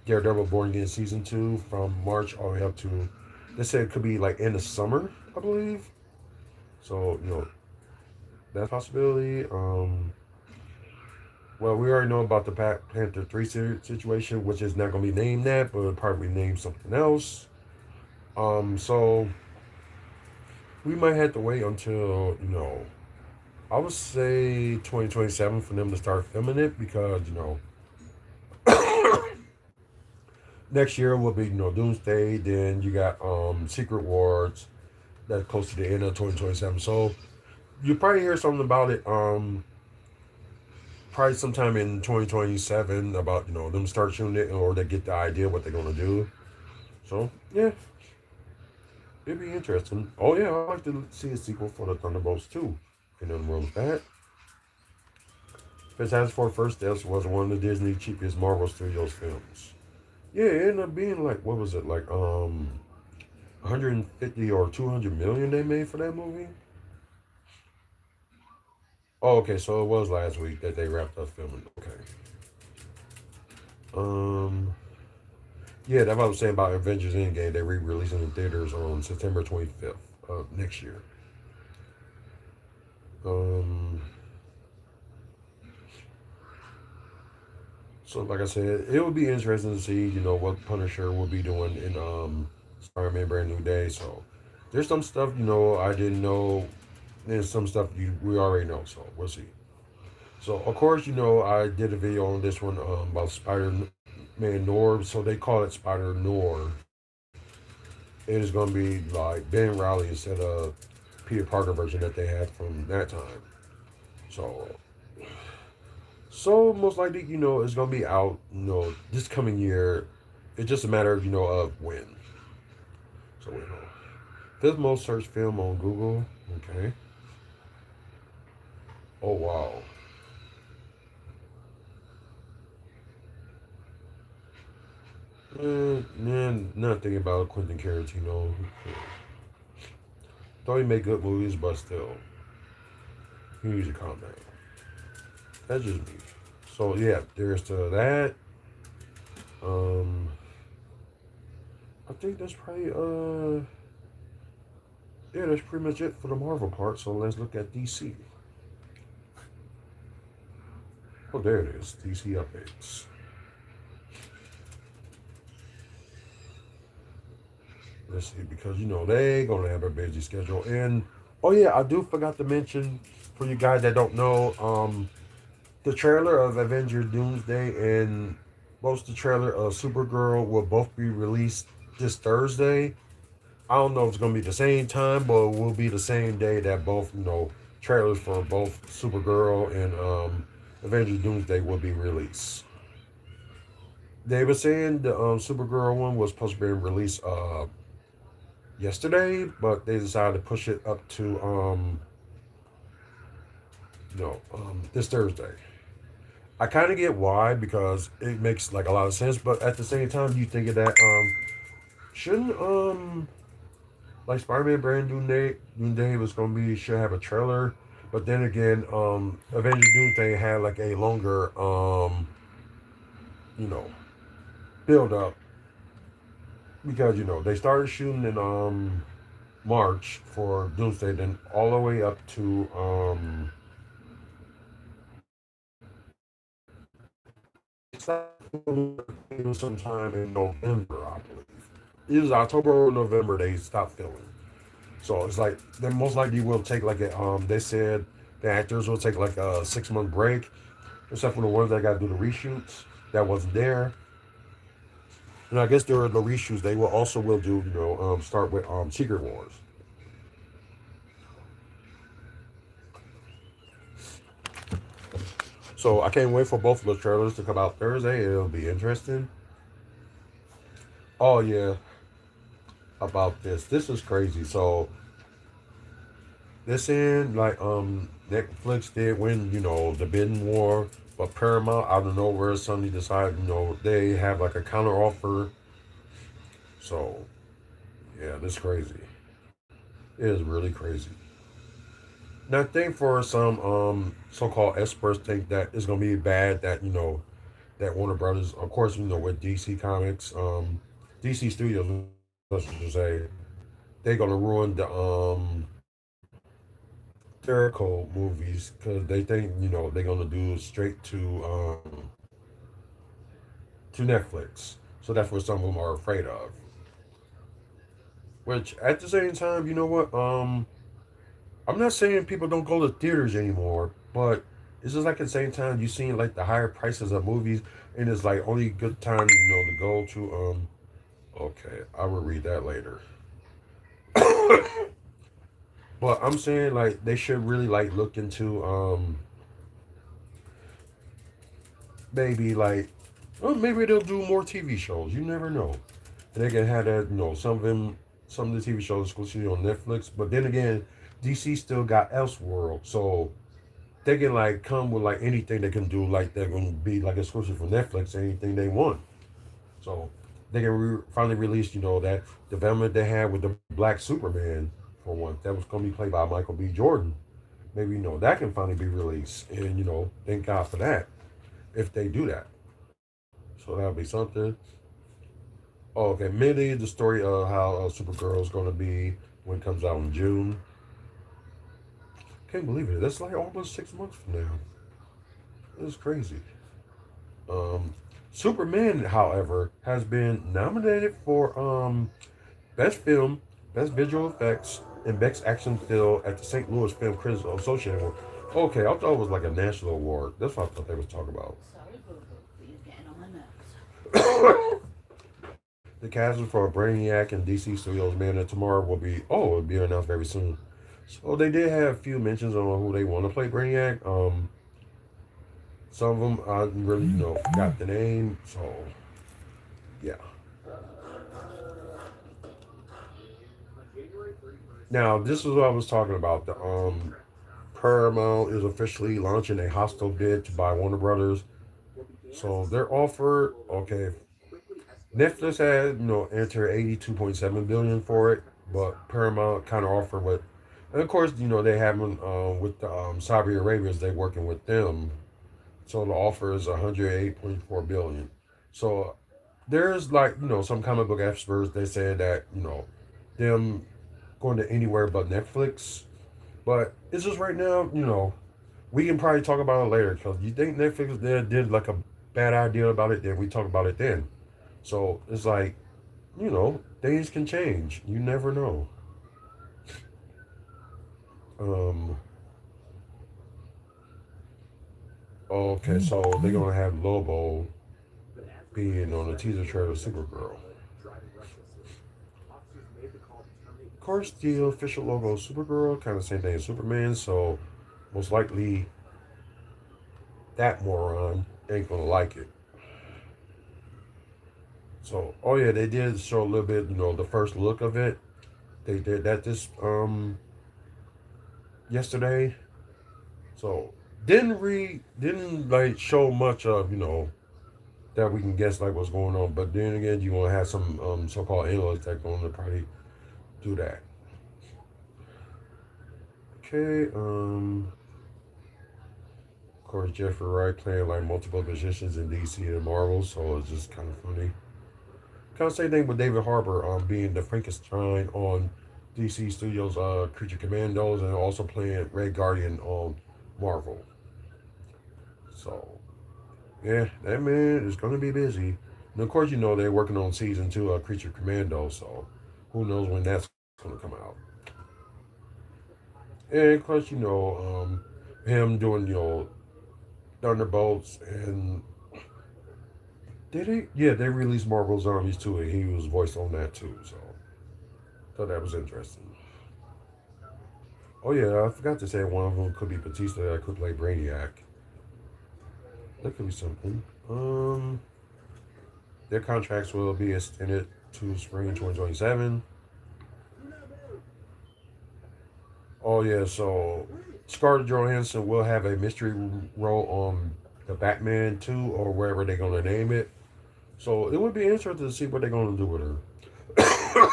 A: Daredevil Born Again season 2 from March all the way up to, they said it could be like in the summer, I believe. So that's a possibility. Well, we already know about the Panther 3 situation, which is not gonna be named that, but it'll probably be named something else. So we might have to wait until I would say 2027 for them to start filming it because next year will be Doomsday. Then you got Secret Wars that's close to the end of 2027. So you probably hear something about it. Probably sometime in 2027 about them start shooting it or they get the idea what they're gonna do. So yeah, it'd be interesting. Oh yeah, I'd like to see a sequel for the Thunderbolts too. In other words, that Fantastic Four First Steps was one of the Disney cheapest Marvel Studios films. Yeah, it ended up being like what was it like 150 or 200 million they made for that movie. Oh, okay, so it was last week that they wrapped up filming. Okay. Um, yeah, that's what I was saying about Avengers Endgame. They re-releasing in theaters on September 25th of next year. Um, so like I said, it would be interesting to see what Punisher will be doing in Spider-Man Brand New Day. So there's some stuff I didn't know. There's some stuff we already know. So we'll see. So of course I did a video on this one about Spider-Man Noir. So they call it Spider Noir. It is gonna be like Ben Riley instead of Peter Parker version that they had from that time. So most likely it's gonna be out this coming year. It's just a matter of of when. So fifth most searched film on Google. Okay. Oh wow. Man, not thinking about Quentin Tarantino. Thought he made good movies, but still, he needs to calm down. That's just me. So yeah, there's to that. Um, I think that's probably yeah, that's pretty much it for the Marvel part. So let's look at DC. Oh, there it is. DC updates. Let's see, because they gonna have a busy schedule. And oh yeah, I do forgot to mention for you guys that don't know, the trailer of Avengers Doomsday and most the trailer of Supergirl will both be released this Thursday. I don't know if it's gonna be the same time, but it will be the same day that both trailers for both Supergirl and Avengers Doomsday will be released. They were saying the Supergirl one was supposed to be released yesterday, but they decided to push it up to this Thursday. I kind of get why because it makes like a lot of sense, but at the same time, you think of that shouldn't like Spider-Man Brand New Day was gonna be should have a trailer, but then again, Avengers Doomsday had like a longer you know build up because they started shooting in March for Doomsday, then all the way up to sometime in November, I believe. It was October or November they stopped filming. So it's like they most likely will take like a they said the actors will take like a 6 month break, except for the ones that got to do the reshoots that wasn't there. And I guess during the reshoots they will also will do start with Secret Wars. So I can't wait for both of those trailers to come out Thursday. It'll be interesting. Oh yeah, about this. This is crazy. So this in like Netflix did win the bidding war, but Paramount out of nowhere suddenly decided they have like a counter offer. So yeah, this is crazy. It is really crazy. Now, I think for some so-called experts think that it's gonna be bad that that Warner Brothers, of course, with DC Comics, DC Studios, let's just say, they're gonna ruin the Jericho movies because they think they're gonna do straight to Netflix. So that's what some of them are afraid of. Which at the same time, you know what? I'm not saying people don't go to theaters anymore, but it's just like at the same time you seen like the higher prices of movies, and it's like only good time to go to. Okay, I will read that later. But I'm saying like they should really like look into maybe like well maybe they'll do more TV shows. You never know. And they can have that some of them some of the TV shows exclusively on Netflix. But then again, DC still got Elseworld, so they can like come with like anything they can do. Like they're gonna be like exclusive for Netflix, anything they want. So they can finally release that development they had with the Black Superman for one that was gonna be played by Michael B. Jordan. Maybe that can finally be released, and thank God for that if they do that. So that'll be something. Oh, okay, mainly the story of how Supergirl is gonna be when it comes out in June. Can't believe it. That's like almost 6 months from now. It's crazy. Superman, however, has been nominated for Best Film, Best Visual Effects, and Best Action Film at the St. Louis Film Critics Association Award. Okay, I thought it was like a national award. That's what I thought they was talking about.
B: Sorry, boo boo. You're getting on my nerves.
A: The casting for Brainiac and DC Studios Man of Tomorrow will be announced very soon. So they did have a few mentions on who they want to play Brainiac. Some of them I really forgot the name. So yeah. Now this is what I was talking about. The Paramount is officially launching a hostile bid to buy Warner Brothers. So their offer, okay, Netflix had enter 82.7 billion for it, but Paramount kind of offered what, and of course they haven't with the Saudi Arabians they working with them. So the offer is 108.4 billion. So there's like some comic book experts they said that them going to anywhere but Netflix. But it's just right now, we can probably talk about it later because you think Netflix did like a bad idea about it, then we talk about it then. So it's like, things can change. You never know. Um, okay, so they're gonna have Lobo being on the teaser trailer of Supergirl. Of course, the official logo is Supergirl, kind of same thing as Superman. So most likely that moron ain't gonna like it. So, oh yeah, they did show a little bit, the first look of it. They did that this yesterday. So didn't like show much of that we can guess like what's going on. But then again, you want to have some so-called analysts that going to probably do that. Okay. Of course, Jeffrey Wright playing like multiple positions in DC and Marvel, so it's just kind of funny. Kind of same thing with David Harbour being the Frankenstein on DC Studios Creature Commandos and also playing Red Guardian on Marvel. So yeah, that man is gonna be busy. And of course, they're working on season 2 of Creature Commando, so who knows when that's gonna come out. And plus, him doing, Thunderbolts, and did he? Yeah, they released Marvel Zombies too, and he was voiced on that too. So thought that was interesting. Oh yeah, I forgot to say one of them could be Batista that could play Brainiac. That could be something. Their contracts will be extended to spring 2027. Oh yeah, so Scarlett Johansson will have a mystery role on the Batman 2 or wherever they're gonna name it. So it would be interesting to see what they're gonna do with her.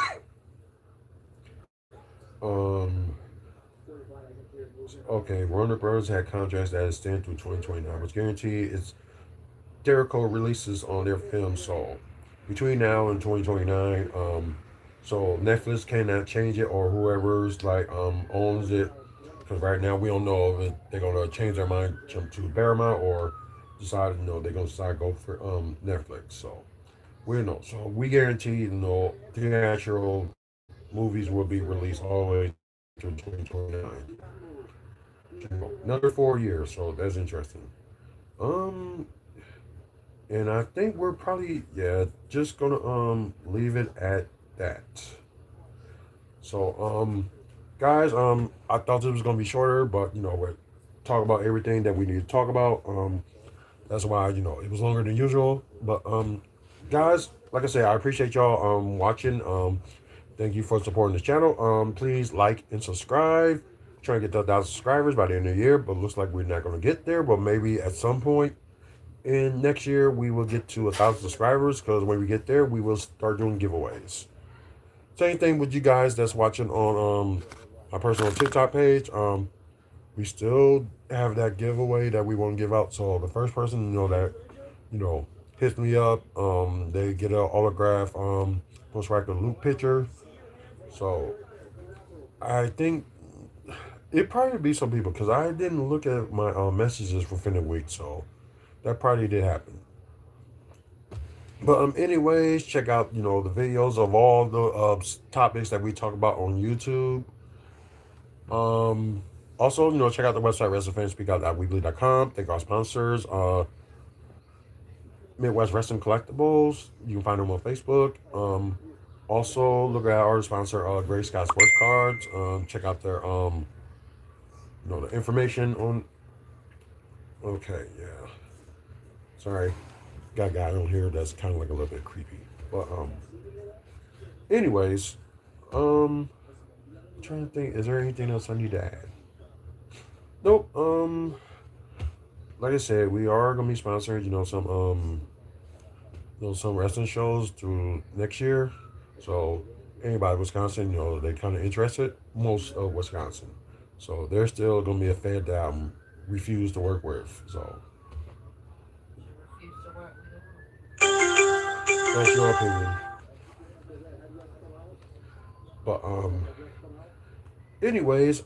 A: um, okay, Warner Bros. Had contracts that extend through 2029, which guarantee its theatrical releases on their film. So between now and 2029, so Netflix cannot change it or whoever's like owns it, because right now we don't know if they're gonna change their mind, jump to Paramount, or decide they're gonna decide go for Netflix. So we don't know. So we guarantee theatrical movies will be released all the way through 2029. Another 4 years. So that's interesting. Um, and I think we're probably just gonna leave it at that. So guys, I thought this was gonna be shorter, but we're talk about everything that we need to talk about. That's why it was longer than usual. But guys, like I said, I appreciate y'all watching. Thank you for supporting this channel. Please like and subscribe. Trying to get to 1,000 subscribers by the end of the year, but looks like we're not gonna get there. But maybe at some point in next year we will get to 1,000 subscribers, because when we get there we will start doing giveaways. Same thing with you guys that's watching on my personal TikTok page. We still have that giveaway that we want to give out. So the first person that you know hits me up, they get an autograph post record loop picture. So I think it probably be some people, because I didn't look at my messages within the week. So that probably did happen. But anyways, check out the videos of all the topics that we talk about on YouTube. Um, Also, check out the website wrestlingfanspeakout.weebly.com. Thank our sponsors, Midwest Wrestling Collectibles. You can find them on Facebook. Also, look at our sponsor, Gray Sky Sports Cards. Check out their the information on. Okay, yeah. Sorry, got a guy on here that's kind of like a little bit creepy. But anyways, um, I'm trying to think. Is there anything else I need to add? Nope. Like I said, we are gonna be sponsoring, some wrestling shows through next year. So anybody in Wisconsin, they kind of interested. Most of Wisconsin, so there's still gonna be a fan that I refuse to work with. So
B: Refuse to work with them.
A: that's your opinion. But anyways,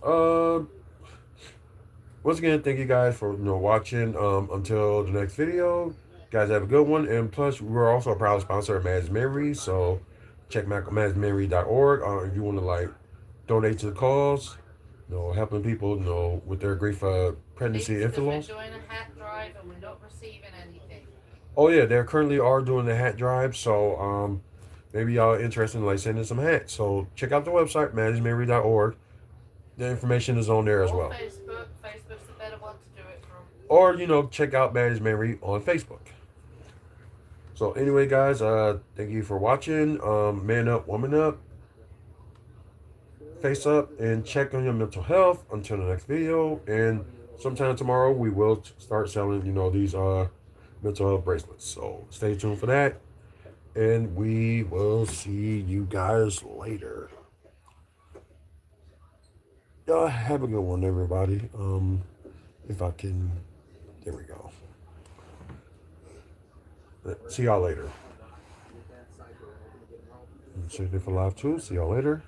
A: once again, thank you guys for watching. Until the next video, guys have a good one. And plus, we're also a proud sponsor of Mad's Memory, so check out madsmemory.org if you want to donate to the cause. Helping people with their grief, pregnancy, and
B: Because
A: infant
B: we're
A: loss.
B: doing a hat drive and we're not receiving anything.
A: Oh yeah, they currently are doing the hat drive, so maybe y'all are interested in sending some hats. So check out the website madsmemory.org. The information is on there as
B: Or
A: well.
B: Facebook. Facebook's the better one to do it from.
A: Or check out Maddie's Memory on Facebook. So anyway, guys, thank you for watching. Man up, woman up, face up, and check on your mental health. Until the next video, and sometime tomorrow we will start selling these mental health bracelets. So stay tuned for that, and we will see you guys later. Y'all have a good one, everybody. If I can, there we go. See y'all later. Save it for live too. See y'all later.